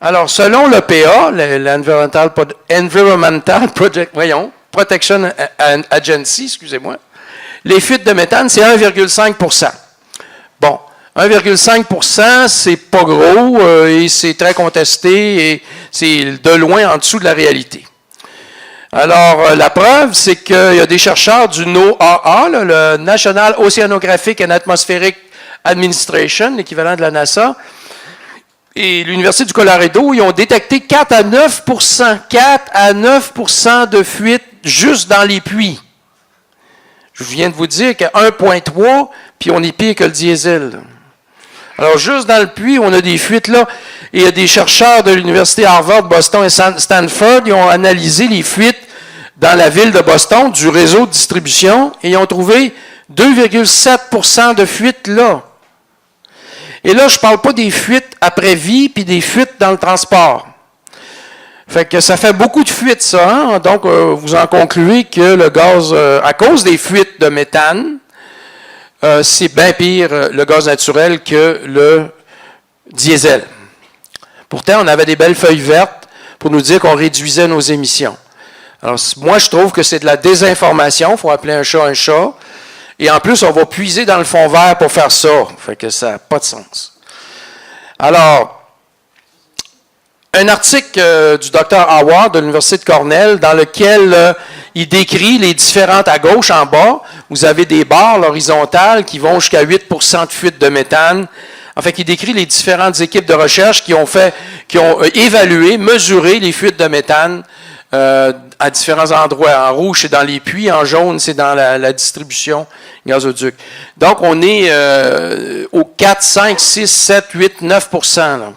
Alors, selon l'EPA, l'Environmental Protection Agency, excusez-moi, les fuites de méthane, c'est 1,5%. Bon, 1,5%, c'est pas gros et c'est très contesté et c'est de loin en dessous de la réalité. Alors, la preuve, c'est qu'il y a des chercheurs du NOAA, le National Oceanographic and Atmospheric Administration, l'équivalent de la NASA, et l'Université du Colorado, ils ont détecté 4 à 9% de fuite juste dans les puits. Je viens de vous dire qu'à 1,3, puis on est pire que le diesel. Alors, juste dans le puits, on a des fuites là. Et il y a des chercheurs de l'Université Harvard, Boston et Stanford, ils ont analysé les fuites dans la ville de Boston du réseau de distribution et ils ont trouvé 2,7% de fuites là. Et là, je ne parle pas des fuites après vie puis des fuites dans le transport. Fait que ça fait beaucoup de fuites, ça. Hein? Donc, vous en concluez que le gaz, à cause des fuites de méthane, c'est bien pire le gaz naturel que le diesel. Pourtant, on avait des belles feuilles vertes pour nous dire qu'on réduisait nos émissions. Alors, moi, je trouve que c'est de la désinformation. Il faut appeler un chat un chat. Et en plus, on va puiser dans le fond vert pour faire ça. Fait que ça n'a pas de sens. Alors, un article du Dr. Howard de l'Université de Cornell dans lequel il décrit les différentes, à gauche, en bas, vous avez des barres horizontales qui vont jusqu'à 8% de fuite de méthane. En fait, il décrit les différentes équipes de recherche qui ont évalué, mesuré les fuites de méthane à différents endroits. En rouge, c'est dans les puits. En jaune, c'est dans la distribution gazoduc. Donc, on est au 4, 5, 6, 7, 8, 9%. Là.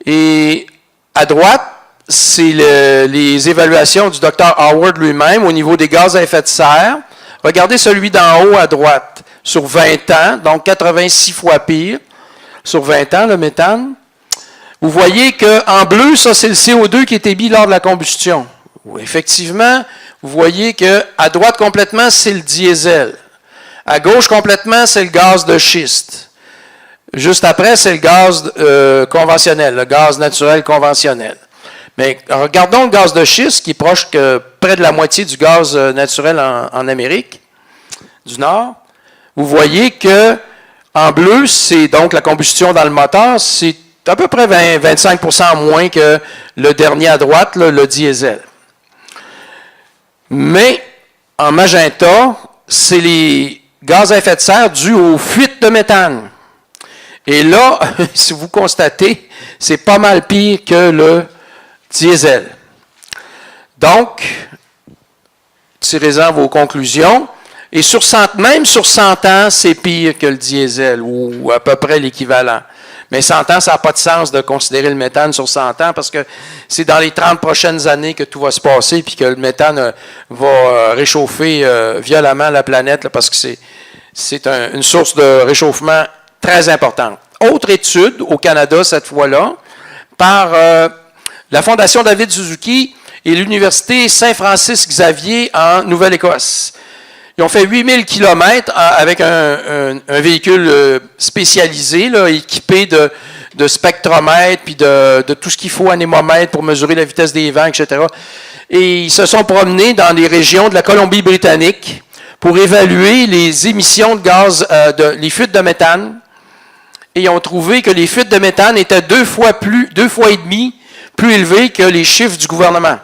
Et à droite, c'est les évaluations du Dr. Howard lui-même au niveau des gaz à effet de serre. Regardez celui d'en haut à droite. Sur 20 ans, donc 86 fois pire. Sur 20 ans, le méthane. Vous voyez qu'en bleu, ça, c'est le CO2 qui est émis lors de la combustion. Effectivement, vous voyez qu'à droite complètement, c'est le diesel. À gauche complètement, c'est le gaz de schiste. Juste après, c'est le gaz conventionnel, le gaz naturel conventionnel. Mais regardons le gaz de schiste, qui est proche que près de la moitié du gaz naturel en Amérique du Nord. Vous voyez que en bleu, c'est donc la combustion dans le moteur, c'est à peu près 25% moins que le dernier à droite, là, le diesel. Mais en magenta, c'est les gaz à effet de serre dus aux fuites de méthane. Et là, si vous constatez, c'est pas mal pire que le diesel. Donc, tirez-en vos conclusions. Et même sur 100 ans, c'est pire que le diesel, ou à peu près l'équivalent. Mais 100 ans, ça n'a pas de sens de considérer le méthane sur 100 ans, parce que c'est dans les 30 prochaines années que tout va se passer, puis que le méthane va réchauffer violemment la planète, là, parce que c'est une source de réchauffement très importante. Autre étude, au Canada cette fois-là, par la Fondation David Suzuki et l'Université Saint-Francis-Xavier en Nouvelle-Écosse. Ils ont fait 8000 km avec un véhicule spécialisé, là, équipé de spectromètres, puis de tout ce qu'il faut, anémomètres pour mesurer la vitesse des vents, etc. Et ils se sont promenés dans les régions de la Colombie-Britannique pour évaluer les émissions de gaz, les fuites de méthane. Et ils ont trouvé que les fuites de méthane étaient deux fois et demi plus élevées que les chiffres du gouvernement.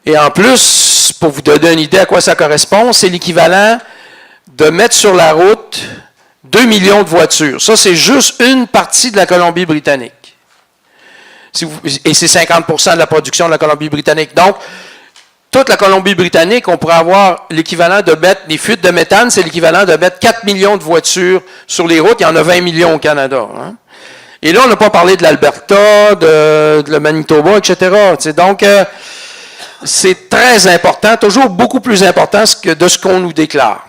Et en plus, pour vous donner une idée à quoi ça correspond, c'est l'équivalent de mettre sur la route 2 millions de voitures. Ça, c'est juste une partie de la Colombie-Britannique. Et c'est 50% de la production de la Colombie-Britannique. Donc, toute la Colombie-Britannique, on pourrait avoir l'équivalent de mettre les fuites de méthane, c'est l'équivalent de mettre 4 millions de voitures sur les routes. Il y en a 20 millions au Canada. Hein? Et là, on n'a pas parlé de l'Alberta, de le Manitoba, etc. Donc, c'est très important, toujours beaucoup plus important de ce qu'on nous déclare.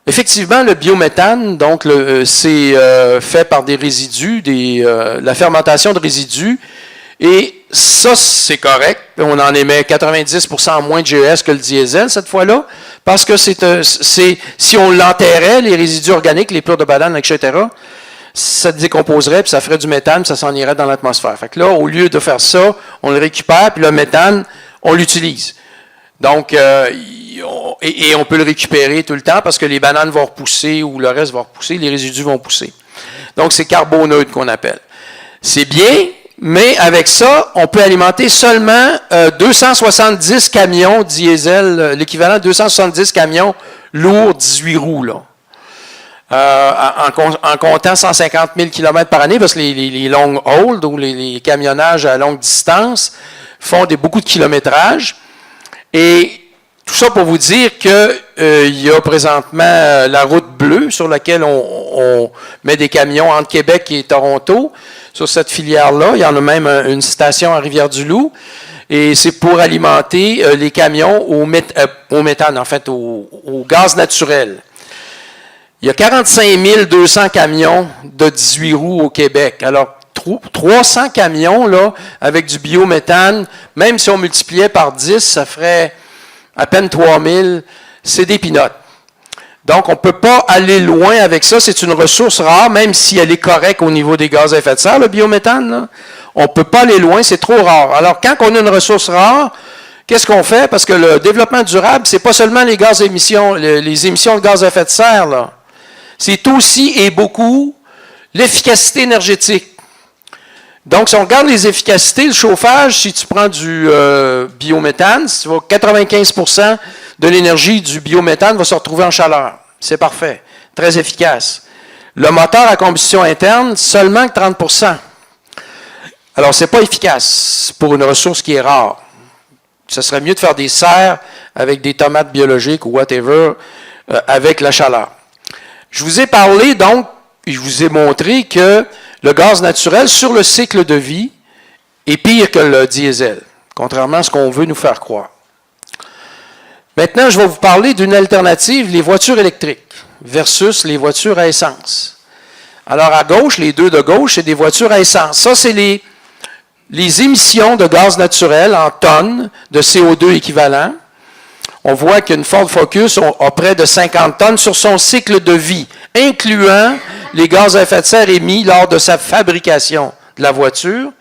Effectivement, le biométhane, donc, c'est fait par des résidus, la fermentation de résidus, et ça, c'est correct. On en émet 90% moins de GES que le diesel cette fois-là, parce que si on l'enterrait, les résidus organiques, les plures de banane, etc., ça décomposerait, puis ça ferait du méthane, puis ça s'en irait dans l'atmosphère. Fait que là, au lieu de faire ça, on le récupère, puis le méthane, on l'utilise. Donc, et on peut le récupérer tout le temps parce que les bananes vont repousser ou le reste va repousser, les résidus vont pousser. Donc, c'est carboneutre qu'on appelle. C'est bien, mais avec ça, on peut alimenter seulement 270 camions diesel, l'équivalent de 270 camions lourds 18 roues, là. En comptant 150 000 km par année, parce que les long haul, ou les camionnages à longue distance, font beaucoup de kilométrage. Et tout ça pour vous dire qu'il y a présentement la route bleue sur laquelle on met des camions entre Québec et Toronto. Sur cette filière-là, il y en a même une station à Rivière-du-Loup. Et c'est pour alimenter les camions au méthane, en fait, au gaz naturel. Il y a 45 200 camions de 18 roues au Québec. Alors, 300 camions là, avec du biométhane, même si on multipliait par 10, ça ferait à peine 3000. C'est des peanuts. Donc, on ne peut pas aller loin avec ça. C'est une ressource rare, même si elle est correcte au niveau des gaz à effet de serre, le biométhane. Là. On ne peut pas aller loin, c'est trop rare. Alors, quand on a une ressource rare, qu'est-ce qu'on fait? Parce que le développement durable, c'est pas seulement les gaz émissions, les émissions de gaz à effet de serre, là. C'est aussi et beaucoup l'efficacité énergétique. Donc, si on regarde les efficacités, le chauffage, si tu prends du biométhane, 95% de l'énergie du biométhane va se retrouver en chaleur. C'est parfait. Très efficace. Le moteur à combustion interne, seulement que 30%. Alors, ce n'est pas efficace pour une ressource qui est rare. Ce serait mieux de faire des serres avec des tomates biologiques ou whatever avec la chaleur. Je vous ai parlé, donc, et je vous ai montré que le gaz naturel, sur le cycle de vie, est pire que le diesel, contrairement à ce qu'on veut nous faire croire. Maintenant, je vais vous parler d'une alternative, les voitures électriques versus les voitures à essence. Alors, à gauche, les deux de gauche, c'est des voitures à essence. Ça, c'est les émissions de gaz naturel en tonnes de CO2 équivalent. On voit qu'une Ford Focus a près de 50 tonnes sur son cycle de vie, incluant les gaz à effet de serre émis lors de sa fabrication de de la voiture.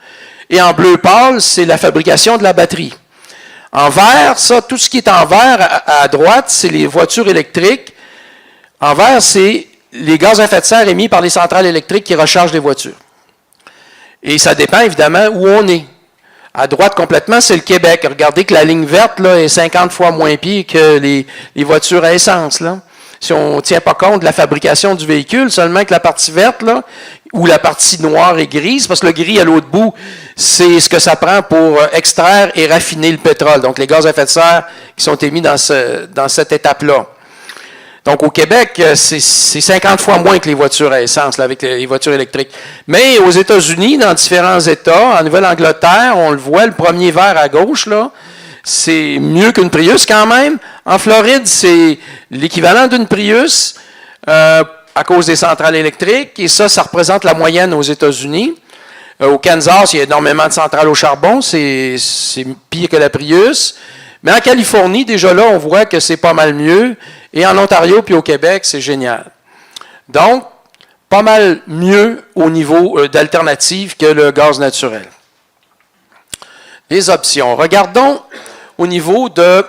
Et en bleu pâle, c'est la fabrication de la batterie. En vert, ça, tout ce qui est en vert à droite, c'est les voitures électriques. En vert, c'est les gaz à effet de serre émis par les centrales électriques qui rechargent les voitures. Et ça dépend évidemment où on est. À droite complètement, c'est le Québec. Regardez que la ligne verte là, est 50 fois moins pire que les voitures à essence. Là. Si on ne tient pas compte de la fabrication du véhicule, seulement que la partie verte, là, ou la partie noire et grise, parce que le gris à l'autre bout, c'est ce que ça prend pour extraire et raffiner le pétrole. Donc, les gaz à effet de serre qui sont émis dans cette étape-là. Donc, au Québec, c'est 50 fois moins que les voitures à essence, là, avec les voitures électriques. Mais aux États-Unis, dans différents États, en Nouvelle-Angleterre, on le voit, le premier vert à gauche, là, c'est mieux qu'une Prius quand même. En Floride, c'est l'équivalent d'une Prius à cause des centrales électriques. Et ça représente la moyenne aux États-Unis. Au Kansas, il y a énormément de centrales au charbon. C'est pire que la Prius. Mais en Californie, déjà là, on voit que c'est pas mal mieux. Et en Ontario puis au Québec, c'est génial. Donc, pas mal mieux au niveau d'alternative que le gaz naturel. Les options. Regardons au niveau de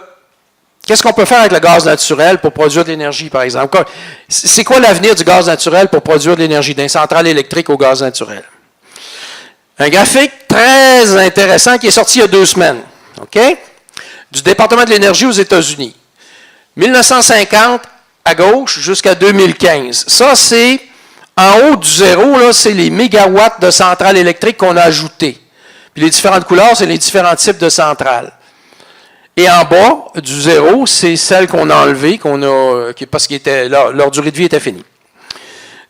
qu'est-ce qu'on peut faire avec le gaz naturel pour produire de l'énergie, par exemple. C'est quoi l'avenir du gaz naturel pour produire de l'énergie, d'une centrale électrique au gaz naturel? Un graphique très intéressant qui est sorti il y a 2 semaines, OK? Du département de l'énergie aux États-Unis. 1950 à gauche jusqu'à 2015. Ça, c'est en haut du zéro, là, c'est les mégawatts de centrales électriques qu'on a ajoutées. Puis les différentes couleurs, c'est les différents types de centrales. Et en bas du zéro, c'est celles qu'on a enlevées, parce que leur durée de vie était finie.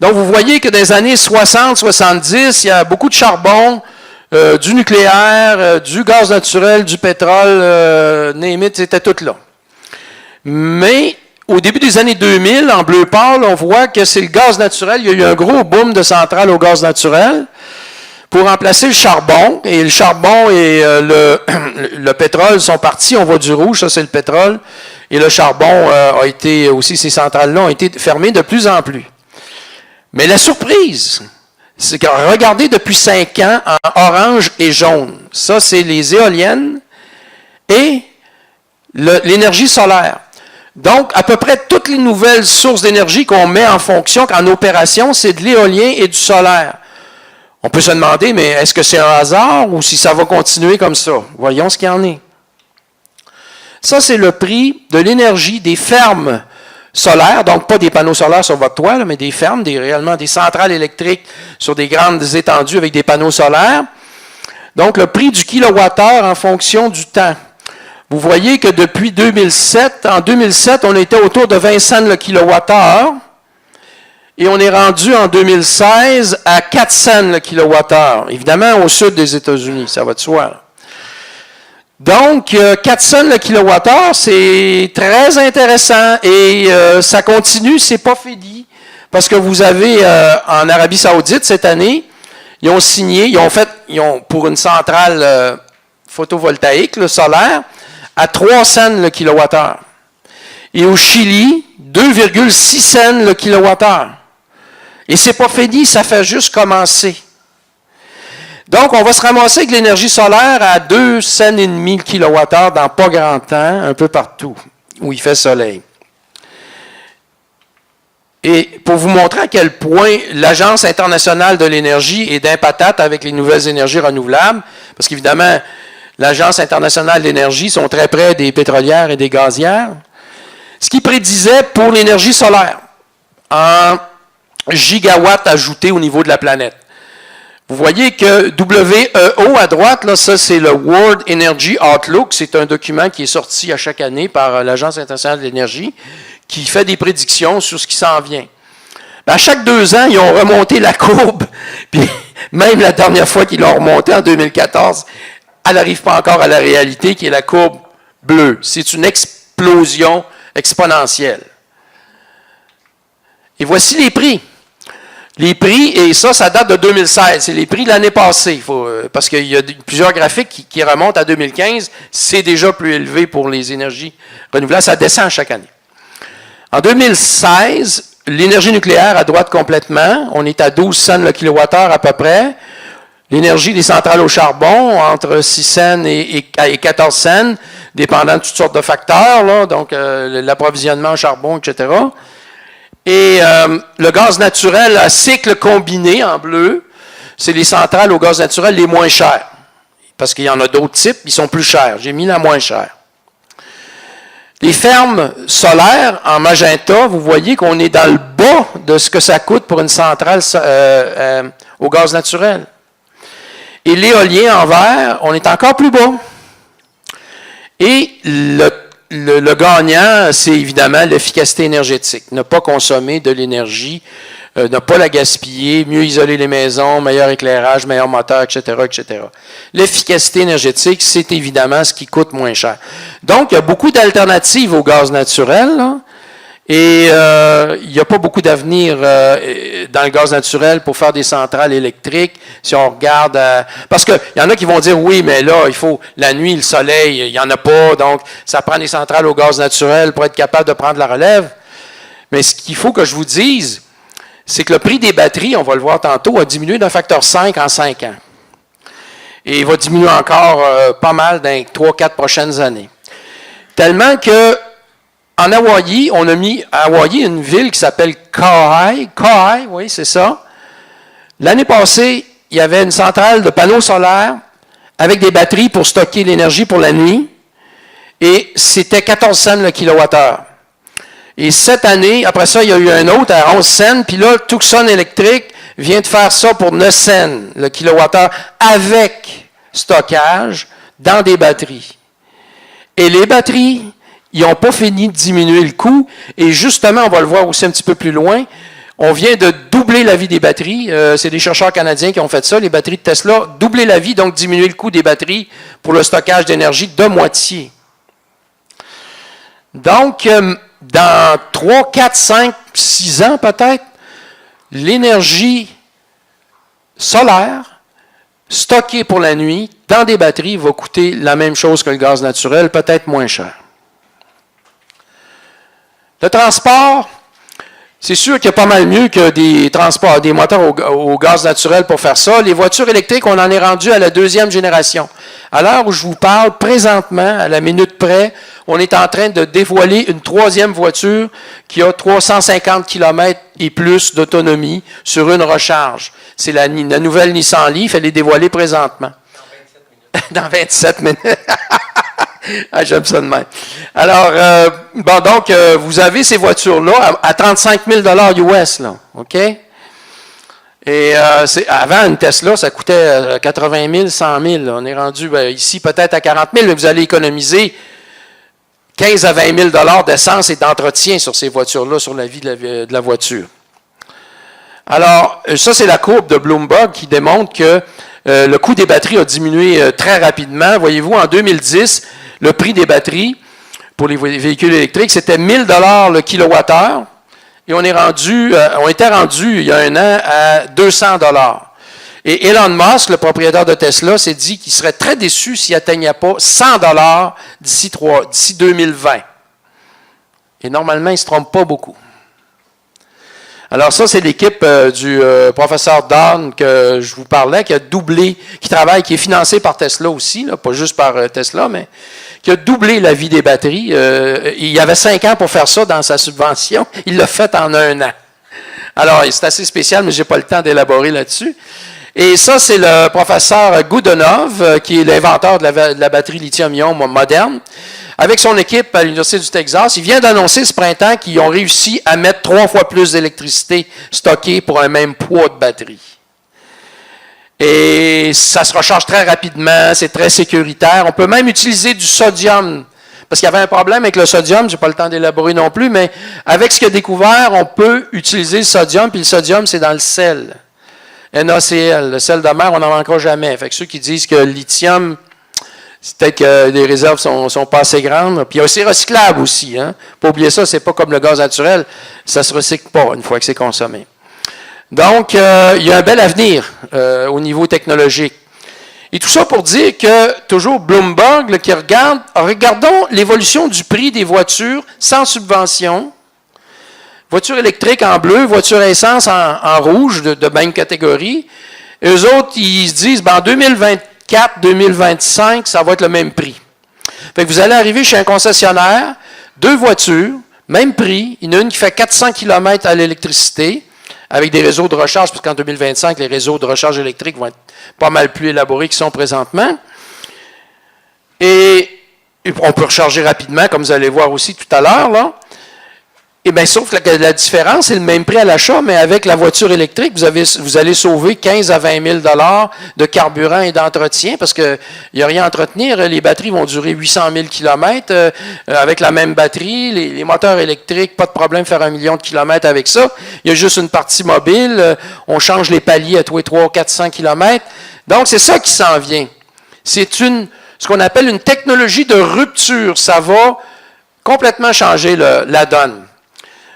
Donc, vous voyez que dans les années 60, 70, il y a beaucoup de charbon, du nucléaire, du gaz naturel, du pétrole, name it, c'était tout là. Mais au début des années 2000, en bleu pâle, on voit que c'est le gaz naturel. Il y a eu un gros boom de centrales au gaz naturel pour remplacer le charbon. Et le charbon et le pétrole sont partis. On voit du rouge, ça c'est le pétrole. Et le charbon a été aussi, ces centrales-là ont été fermées de plus en plus. Mais la surprise, c'est que regardez depuis 5 ans en orange et jaune. Ça, c'est les éoliennes et l'énergie solaire. Donc, à peu près toutes les nouvelles sources d'énergie qu'on met en fonction, en opération, c'est de l'éolien et du solaire. On peut se demander, mais est-ce que c'est un hasard ou si ça va continuer comme ça? Voyons ce qu'il y en est. Ça, c'est le prix de l'énergie des fermes solaires, donc pas des panneaux solaires sur votre toit, mais des fermes, réellement des centrales électriques sur des grandes étendues avec des panneaux solaires. Donc, le prix du kilowattheure en fonction du temps. Vous voyez que depuis 2007, en 2007, on était autour de 20 cents le kilowattheure et on est rendu en 2016 à 4 cents le kilowattheure. Évidemment, au sud des États-Unis, ça va de soi. Donc, 4 cents le kilowattheure, c'est très intéressant et ça continue, c'est pas fini parce que vous avez en Arabie Saoudite cette année, ils ont signé, ils ont pour une centrale photovoltaïque, solaire, à 3 cents le kilowattheure. Et au Chili, 2,6 cents le kilowattheure. Et c'est pas fini, ça fait juste commencer. Donc, on va se ramasser avec l'énergie solaire à 2 cents et demi le kilowattheure dans pas grand temps, un peu partout où il fait soleil. Et pour vous montrer à quel point l'Agence internationale de l'énergie est d'impatate avec les nouvelles énergies renouvelables, parce qu'évidemment, l'Agence internationale de l'énergie sont très près des pétrolières et des gazières. Ce qui prédisait pour l'énergie solaire en gigawatts ajoutés au niveau de la planète. Vous voyez que WEO à droite, là, ça c'est le World Energy Outlook. C'est un document qui est sorti à chaque année par l'Agence internationale de l'énergie qui fait des prédictions sur ce qui s'en vient. À chaque 2 ans, ils ont remonté la courbe. Puis même la dernière fois qu'ils l'ont remontée en 2014, elle n'arrive pas encore à la réalité qui est la courbe bleue. C'est une explosion exponentielle. Et voici les prix. Les prix, et ça date de 2016. C'est les prix de l'année passée. Parce qu'il y a plusieurs graphiques qui remontent à 2015. C'est déjà plus élevé pour les énergies renouvelables. Ça descend chaque année. En 2016, l'énergie nucléaire à droite complètement. On est à 12 cents le kilowattheure à peu près. l'énergie des centrales au charbon, entre 6 cents et 14 cents, dépendant de toutes sortes de facteurs, là, donc l'approvisionnement en charbon, etc. Et le gaz naturel à cycle combiné, en bleu, c'est les centrales au gaz naturel les moins chères. Parce qu'il y en a d'autres types, ils sont plus chers. J'ai mis la moins chère. Les fermes solaires, en magenta, vous voyez qu'on est dans le bas de ce que ça coûte pour une centrale au gaz naturel. Et l'éolien en vert, on est encore plus bas. Et le gagnant, c'est évidemment l'efficacité énergétique. Ne pas consommer de l'énergie, ne pas la gaspiller, mieux isoler les maisons, meilleur éclairage, meilleur moteur, etc., etc. L'efficacité énergétique, c'est évidemment ce qui coûte moins cher. Donc, il y a beaucoup d'alternatives au gaz naturel, là, et il n'y a pas beaucoup d'avenir dans le gaz naturel pour faire des centrales électriques. Si on regarde, parce qu'il y en a qui vont dire oui, mais là, il faut la nuit, le soleil, il n'y en a pas, donc ça prend des centrales au gaz naturel pour être capable de prendre la relève. Mais ce qu'il faut que je vous dise, c'est que le prix des batteries, on va le voir tantôt, a diminué d'un facteur 5 en 5 ans. Et il va diminuer encore pas mal dans les 3-4 prochaines années. Tellement que en Hawaï, on a mis à Hawaï une ville qui s'appelle Kauai. Kauai, oui, c'est ça. L'année passée, il y avait une centrale de panneaux solaires avec des batteries pour stocker l'énergie pour la nuit. Et c'était 14 cents le kilowattheure. Et cette année, après ça, il y a eu un autre à 11 cents. Puis là, Tucson Electric vient de faire ça pour 9 cents le kilowattheure avec stockage dans des batteries. Et les batteries, ils n'ont pas fini de diminuer le coût. Et justement, on va le voir aussi un petit peu plus loin, on vient de doubler la vie des batteries. C'est des chercheurs canadiens qui ont fait ça, les batteries de Tesla. Doubler la vie, donc diminuer le coût des batteries pour le stockage d'énergie de moitié. Donc, dans 3, 4, 5, 6 ans peut-être, l'énergie solaire stockée pour la nuit dans des batteries va coûter la même chose que le gaz naturel, peut-être moins cher. Le transport, c'est sûr qu'il y a pas mal mieux que des transports, des moteurs au gaz naturel pour faire ça. Les voitures électriques, on en est rendu à la 2e génération. À l'heure où je vous parle, présentement, à la minute près, on est en train de dévoiler une 3e voiture qui a 350 km et plus d'autonomie sur une recharge. C'est la nouvelle Nissan Leaf, elle est dévoilée présentement. Dans 27 minutes. Ah, j'aime ça de même. Alors, vous avez ces voitures-là à 35 000 US, là, OK? Et avant, une Tesla, ça coûtait 80 000, 100 000. Là. On est rendu ici peut-être à 40 000, mais vous allez économiser 15 à 20 000 d'essence et d'entretien sur ces voitures-là, sur la vie de la voiture. Alors, ça, c'est la courbe de Bloomberg qui démontre que le coût des batteries a diminué très rapidement. Voyez-vous, en 2010, le prix des batteries pour les véhicules électriques, c'était 1 000 le kilowattheure. Et on était rendu il y a un an à 200 $. Et Elon Musk, le propriétaire de Tesla, s'est dit qu'il serait très déçu s'il n'atteignait pas 100 $ d'ici 2020. Et normalement, il ne se trompe pas beaucoup. Alors ça, c'est l'équipe du professeur Dawn que je vous parlais, qui a doublé, qui travaille, qui est financé par Tesla aussi, là, pas juste par Tesla, mais qui a doublé la vie des batteries. Il y avait 5 ans pour faire ça dans sa subvention. Il l'a fait en 1 an. Alors, c'est assez spécial, mais je n'ai pas le temps d'élaborer là-dessus. Et ça, c'est le professeur Goudunov, qui est l'inventeur de la batterie lithium-ion moderne. Avec son équipe à l'Université du Texas, il vient d'annoncer ce printemps qu'ils ont réussi à mettre 3 fois plus d'électricité stockée pour un même poids de batterie. Et ça se recharge très rapidement, c'est très sécuritaire. On peut même utiliser du sodium, parce qu'il y avait un problème avec le sodium, je n'ai pas le temps d'élaborer non plus, mais avec ce qu'il a découvert, on peut utiliser le sodium, puis le sodium, c'est dans le sel. NaCl, le sel de mer, on n'en manquera jamais. Fait que ceux qui disent que le lithium, c'est peut-être que les réserves sont pas assez grandes. Puis c'est recyclable aussi. Hein? Pas oublier ça, c'est pas comme le gaz naturel. Ça ne se recycle pas une fois que c'est consommé. Donc, il y a un bel avenir au niveau technologique. Et tout ça pour dire que, toujours Bloomberg, là, qui regardons l'évolution du prix des voitures sans subvention. Voiture électrique en bleu, voiture essence en rouge de même catégorie. Eux autres, ils se disent, ben, en 2024, 2025, ça va être le même prix. Fait que vous allez arriver chez un concessionnaire, 2 voitures, même prix. Il y en a une qui fait 400 km à l'électricité, avec des réseaux de recharge, parce qu'en 2025, les réseaux de recharge électrique vont être pas mal plus élaborés qu'ils sont présentement. Et on peut recharger rapidement, comme vous allez voir aussi tout à l'heure, là. Et bien, sauf que la différence, c'est le même prix à l'achat, mais avec la voiture électrique, vous allez sauver 15 à 20 000 $ de carburant et d'entretien, parce qu'il n'y a rien à entretenir. Les batteries vont durer 800 000 km avec la même batterie. Les moteurs électriques, pas de problème, faire 1 million de kilomètres avec ça. Il y a juste une partie mobile. On change les paliers à tous les 300-400 km. Donc, c'est ça qui s'en vient. C'est ce qu'on appelle une technologie de rupture. Ça va complètement changer la donne.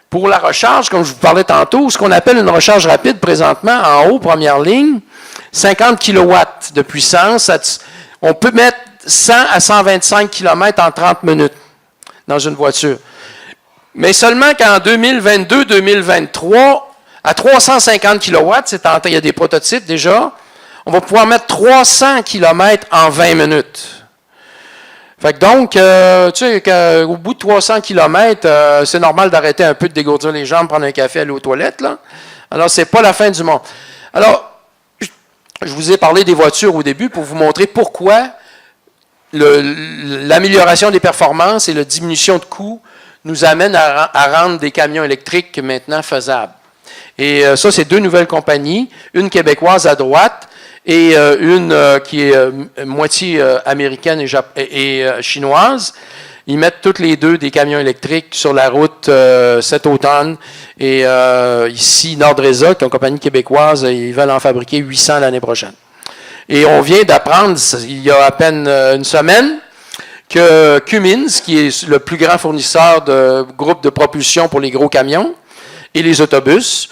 Pour la recharge, comme je vous parlais tantôt, ce qu'on appelle une recharge rapide présentement, en haut, première ligne, 50 kW de puissance. On peut mettre 100 à 125 km en 30 minutes dans une voiture. Mais seulement qu'en 2022-2023, à 350 kW, il y a des prototypes déjà, on va pouvoir mettre 300 km en 20 minutes. Fait que donc, tu sais, au bout de 300 km, c'est normal d'arrêter un peu de dégourdir les jambes, prendre un café, aller aux toilettes, là. Alors, c'est pas la fin du monde. Alors, je vous ai parlé des voitures au début pour vous montrer pourquoi l'amélioration des performances et la diminution de coûts nous amènent à rendre des camions électriques maintenant faisables. Et ça, c'est 2 nouvelles compagnies, une québécoise à droite, et une qui est moitié américaine et chinoise. Ils mettent toutes les 2 des camions électriques sur la route cet automne. Et ici, Nordresa, qui est une compagnie québécoise, ils veulent en fabriquer 800 l'année prochaine. Et on vient d'apprendre, il y a à peine une semaine, que Cummins, qui est le plus grand fournisseur de groupes de propulsion pour les gros camions et les autobus,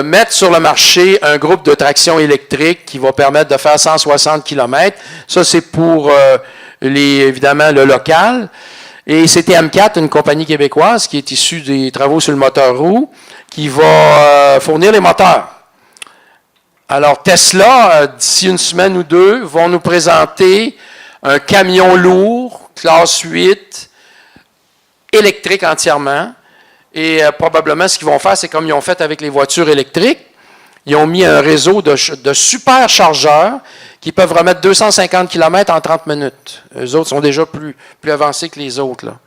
mettre sur le marché un groupe de traction électrique qui va permettre de faire 160 km. Ça, c'est pour, évidemment, le local. Et c'était M4, une compagnie québécoise qui est issue des travaux sur le moteur roue, qui va fournir les moteurs. Alors, Tesla, d'ici une semaine ou 2, vont nous présenter un camion lourd, classe 8, électrique entièrement. Et probablement, ce qu'ils vont faire, c'est comme ils ont fait avec les voitures électriques. Ils ont mis un réseau de superchargeurs qui peuvent remettre 250 km en 30 minutes. Eux autres sont déjà plus avancés que les autres, là.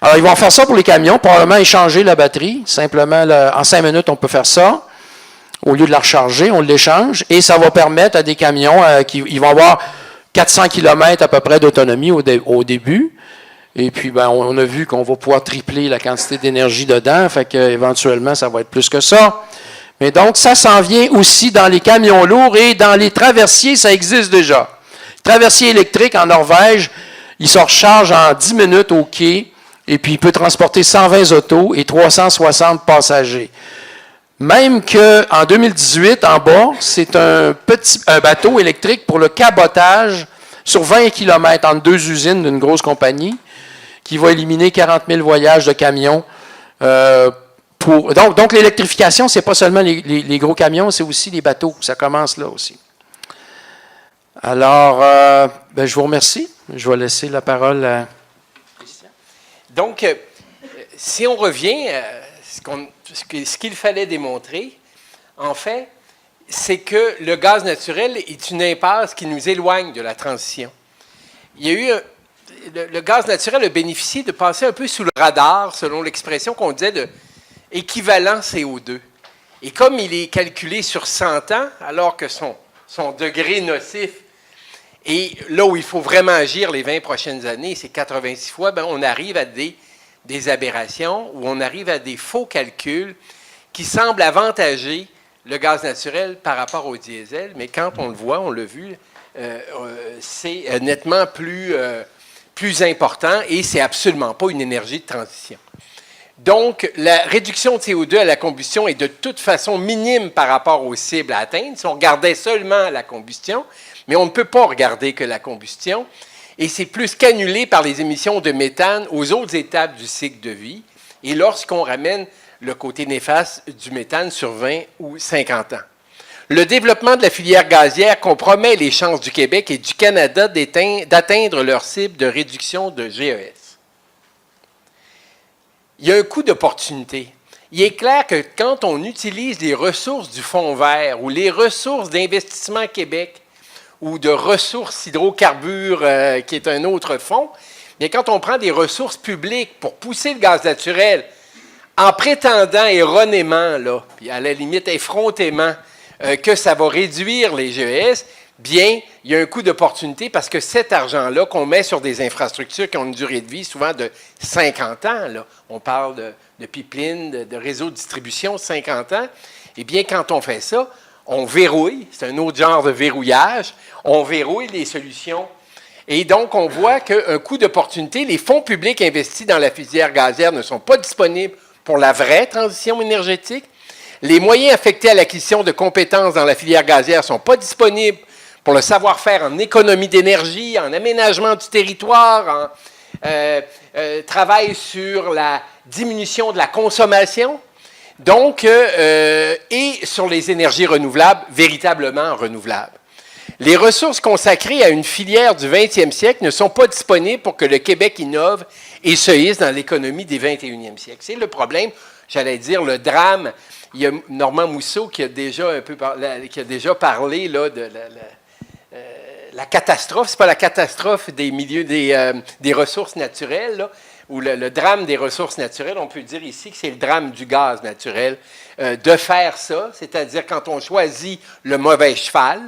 Alors, ils vont faire ça pour les camions, probablement échanger la batterie. Simplement, en 5 minutes, on peut faire ça. Au lieu de la recharger, on l'échange. Et ça va permettre à des camions ils vont avoir 400 km à peu près d'autonomie au début. Et puis, ben, on a vu qu'on va pouvoir tripler la quantité d'énergie dedans, fait qu'éventuellement, ça va être plus que ça. Mais donc, ça s'en vient aussi dans les camions lourds et dans les traversiers, ça existe déjà. Traversier électrique en Norvège, il se recharge en 10 minutes au quai, et puis il peut transporter 120 autos et 360 passagers. Même qu'en 2018, en bas, c'est un bateau électrique pour le cabotage sur 20 km entre 2 usines d'une grosse compagnie, qui va éliminer 40 000 voyages de camions. Donc l'électrification, ce n'est pas seulement les gros camions, c'est aussi les bateaux. Ça commence là aussi. Alors, je vous remercie. Je vais laisser la parole à Christian. Donc, si on revient à ce qu'il fallait démontrer, en fait, c'est que le gaz naturel est une impasse qui nous éloigne de la transition. Il y a eu le gaz naturel a bénéficié de passer un peu sous le radar, selon l'expression qu'on disait de équivalent CO2. Et comme il est calculé sur 100 ans, alors que son degré nocif, et là où il faut vraiment agir les 20 prochaines années, c'est 86 fois, ben on arrive à des aberrations, ou on arrive à des faux calculs qui semblent avantager le gaz naturel par rapport au diesel, mais quand on le voit, on l'a vu, c'est nettement plus important et c'est absolument pas une énergie de transition. Donc, la réduction de CO2 à la combustion est de toute façon minime par rapport aux cibles à atteindre. Si on regardait seulement la combustion, mais on ne peut pas regarder que la combustion, et c'est plus qu'annulé par les émissions de méthane aux autres étapes du cycle de vie, et lorsqu'on ramène le côté néfaste du méthane sur 20 ou 50 ans. Le développement de la filière gazière compromet les chances du Québec et du Canada d'atteindre leur cible de réduction de GES. Il y a un coût d'opportunité. Il est clair que quand on utilise les ressources du Fonds vert ou les ressources d'Investissement Québec ou de ressources hydrocarbures, qui est un autre fonds, bien, quand on prend des ressources publiques pour pousser le gaz naturel en prétendant erronément, là, puis à la limite effrontément, que ça va réduire les GES, bien, il y a un coût d'opportunité parce que cet argent-là qu'on met sur des infrastructures qui ont une durée de vie souvent de 50 ans, là, on parle de pipeline, de réseau de distribution, 50 ans, eh bien, quand on fait ça, on verrouille, c'est un autre genre de verrouillage, on verrouille les solutions. Et donc, on voit qu'un coût d'opportunité, les fonds publics investis dans la filière gazière ne sont pas disponibles pour la vraie transition énergétique. Les moyens affectés à l'acquisition de compétences dans la filière gazière ne sont pas disponibles pour le savoir-faire en économie d'énergie, en aménagement du territoire, en travail sur la diminution de la consommation, donc, et sur les énergies renouvelables, véritablement renouvelables. Les ressources consacrées à une filière du 20e siècle ne sont pas disponibles pour que le Québec innove et se hisse dans l'économie des 21e siècle. C'est le problème, j'allais dire, le drame. Il y a Normand Mousseau qui a déjà parlé là, de la catastrophe. Ce n'est pas la catastrophe des milieux des ressources naturelles, là, ou le drame des ressources naturelles. On peut dire ici que c'est le drame du gaz naturel. De faire ça, c'est-à-dire quand on choisit le mauvais cheval.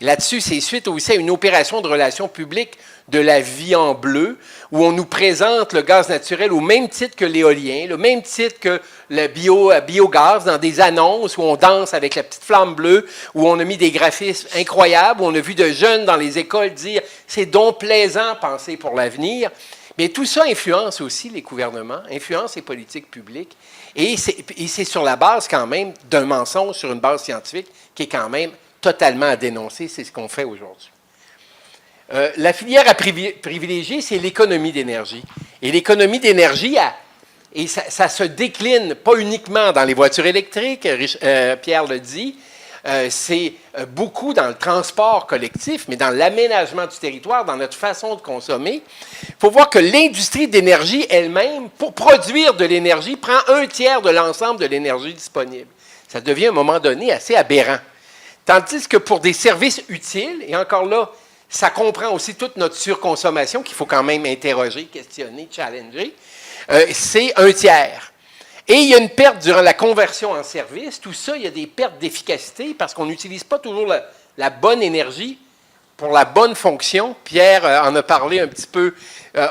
Là-dessus, c'est suite aussi à une opération de relations publiques de la vie en bleu, où on nous présente le gaz naturel au même titre que l'éolien, le même titre que le biogaz dans des annonces où on danse avec la petite flamme bleue, où on a mis des graphismes incroyables, où on a vu de jeunes dans les écoles dire « c'est donc plaisant penser pour l'avenir ». Mais tout ça influence aussi les gouvernements, influence les politiques publiques, et c'est sur la base quand même d'un mensonge sur une base scientifique qui est quand même totalement à dénoncer, c'est ce qu'on fait aujourd'hui. La filière à privilégier, c'est l'économie d'énergie. Et l'économie d'énergie, ça se décline pas uniquement dans les voitures électriques, Pierre le dit, c'est beaucoup dans le transport collectif, mais dans l'aménagement du territoire, dans notre façon de consommer. Il faut voir que l'industrie d'énergie elle-même, pour produire de l'énergie, prend 1/3 de l'ensemble de l'énergie disponible. Ça devient à un moment donné assez aberrant. Tandis que pour des services utiles, et encore là, ça comprend aussi toute notre surconsommation qu'il faut quand même interroger, questionner, challenger, c'est 1/3. Et il y a une perte durant la conversion en service. Tout ça, il y a des pertes d'efficacité parce qu'on n'utilise pas toujours la bonne énergie pour la bonne fonction. Pierre en a parlé un petit peu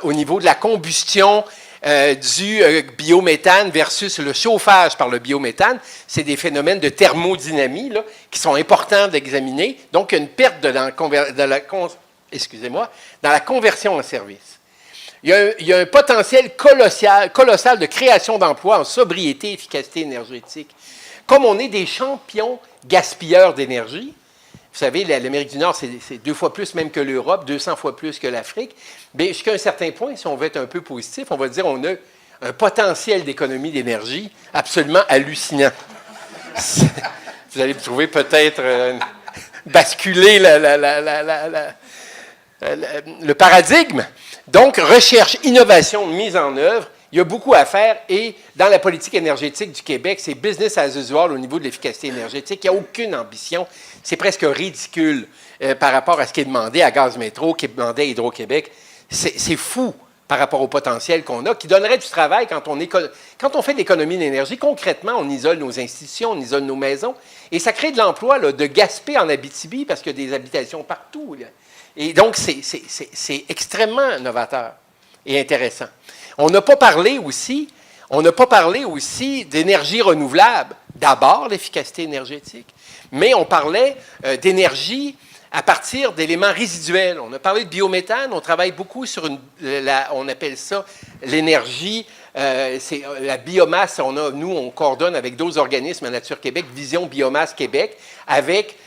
au niveau de la combustion du biométhane versus le chauffage par le biométhane. C'est des phénomènes de thermodynamie là, qui sont importants d'examiner. Donc, il y a une perte dans la conversion en service. Il y a un potentiel colossal de création d'emplois en sobriété et efficacité énergétique. Comme on est des champions gaspilleurs d'énergie, vous savez, l'Amérique du Nord, c'est 2 fois plus même que l'Europe, 200 fois plus que l'Afrique. Bien, jusqu'à un certain point, si on veut être un peu positif, on va dire qu'on a un potentiel d'économie d'énergie absolument hallucinant. Vous allez trouver peut-être basculer le paradigme. Donc, recherche, innovation, mise en œuvre, il y a beaucoup à faire et dans la politique énergétique du Québec, c'est business as usual au niveau de l'efficacité énergétique. Il n'y a aucune ambition. C'est presque ridicule par rapport à ce qui est demandé à Gaz Métro, qui est demandé à Hydro-Québec. C'est fou par rapport au potentiel qu'on a, qui donnerait du travail quand on fait de l'économie d'énergie. Concrètement, on isole nos institutions, on isole nos maisons et ça crée de l'emploi de Gaspé en Abitibi parce qu'il y a des habitations partout. Là. Et donc, c'est extrêmement novateur et intéressant. On n'a pas parlé aussi d'énergie renouvelable. D'abord, l'efficacité énergétique, mais on parlait d'énergie à partir d'éléments résiduels. On a parlé de biométhane, on travaille beaucoup sur on appelle ça l'énergie, c'est la biomasse. On coordonne avec d'autres organismes à Nature Québec, Vision Biomasse Québec, avec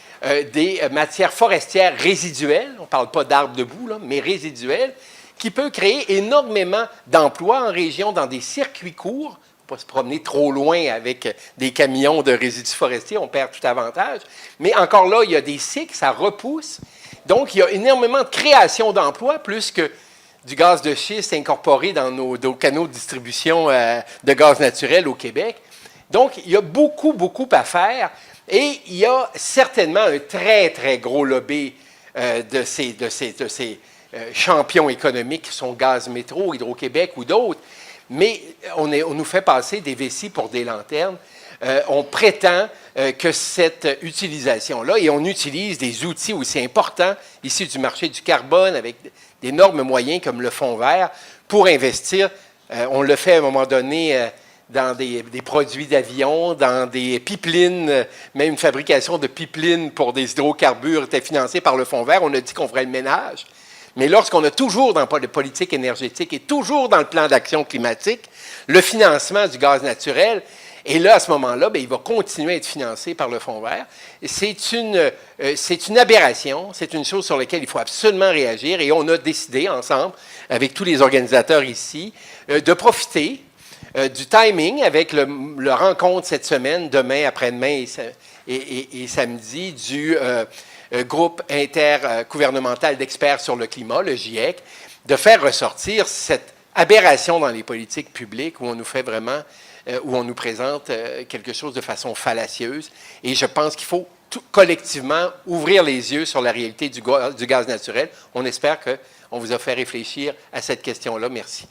des matières forestières résiduelles, on ne parle pas d'arbres debout, là, mais résiduelles, qui peut créer énormément d'emplois en région dans des circuits courts pas se promener trop loin avec des camions de résidus forestiers, on perd tout avantage. Mais encore là, il y a des cycles, ça repousse. Donc, il y a énormément de création d'emplois, plus que du gaz de schiste incorporé dans nos canaux de distribution de gaz naturel au Québec. Donc, il y a beaucoup, beaucoup à faire. Et il y a certainement un très, très gros lobby de ces champions économiques qui sont Gaz Métro, Hydro-Québec ou d'autres. Mais on nous fait passer des vessies pour des lanternes. On prétend que cette utilisation-là, et on utilise des outils aussi importants ici du marché du carbone avec d'énormes moyens comme le Fonds vert pour investir. On le fait à un moment donné dans des produits d'avion, dans des pipelines, même une fabrication de pipelines pour des hydrocarbures était financée par le Fonds vert. On a dit qu'on ferait le ménage. Mais lorsqu'on a toujours dans la politique énergétique et toujours dans le plan d'action climatique, le financement du gaz naturel, et là, à ce moment-là, bien, il va continuer à être financé par le Fonds vert. C'est une aberration, c'est une chose sur laquelle il faut absolument réagir, et on a décidé ensemble, avec tous les organisateurs ici, de profiter du timing avec le rencontre cette semaine, demain, après-demain et samedi, du groupe intergouvernemental d'experts sur le climat, le GIEC, de faire ressortir cette aberration dans les politiques publiques où on nous fait vraiment, où on nous présente quelque chose de façon fallacieuse. Et je pense qu'il faut collectivement ouvrir les yeux sur la réalité du gaz naturel. On espère qu'on vous a fait réfléchir à cette question-là. Merci.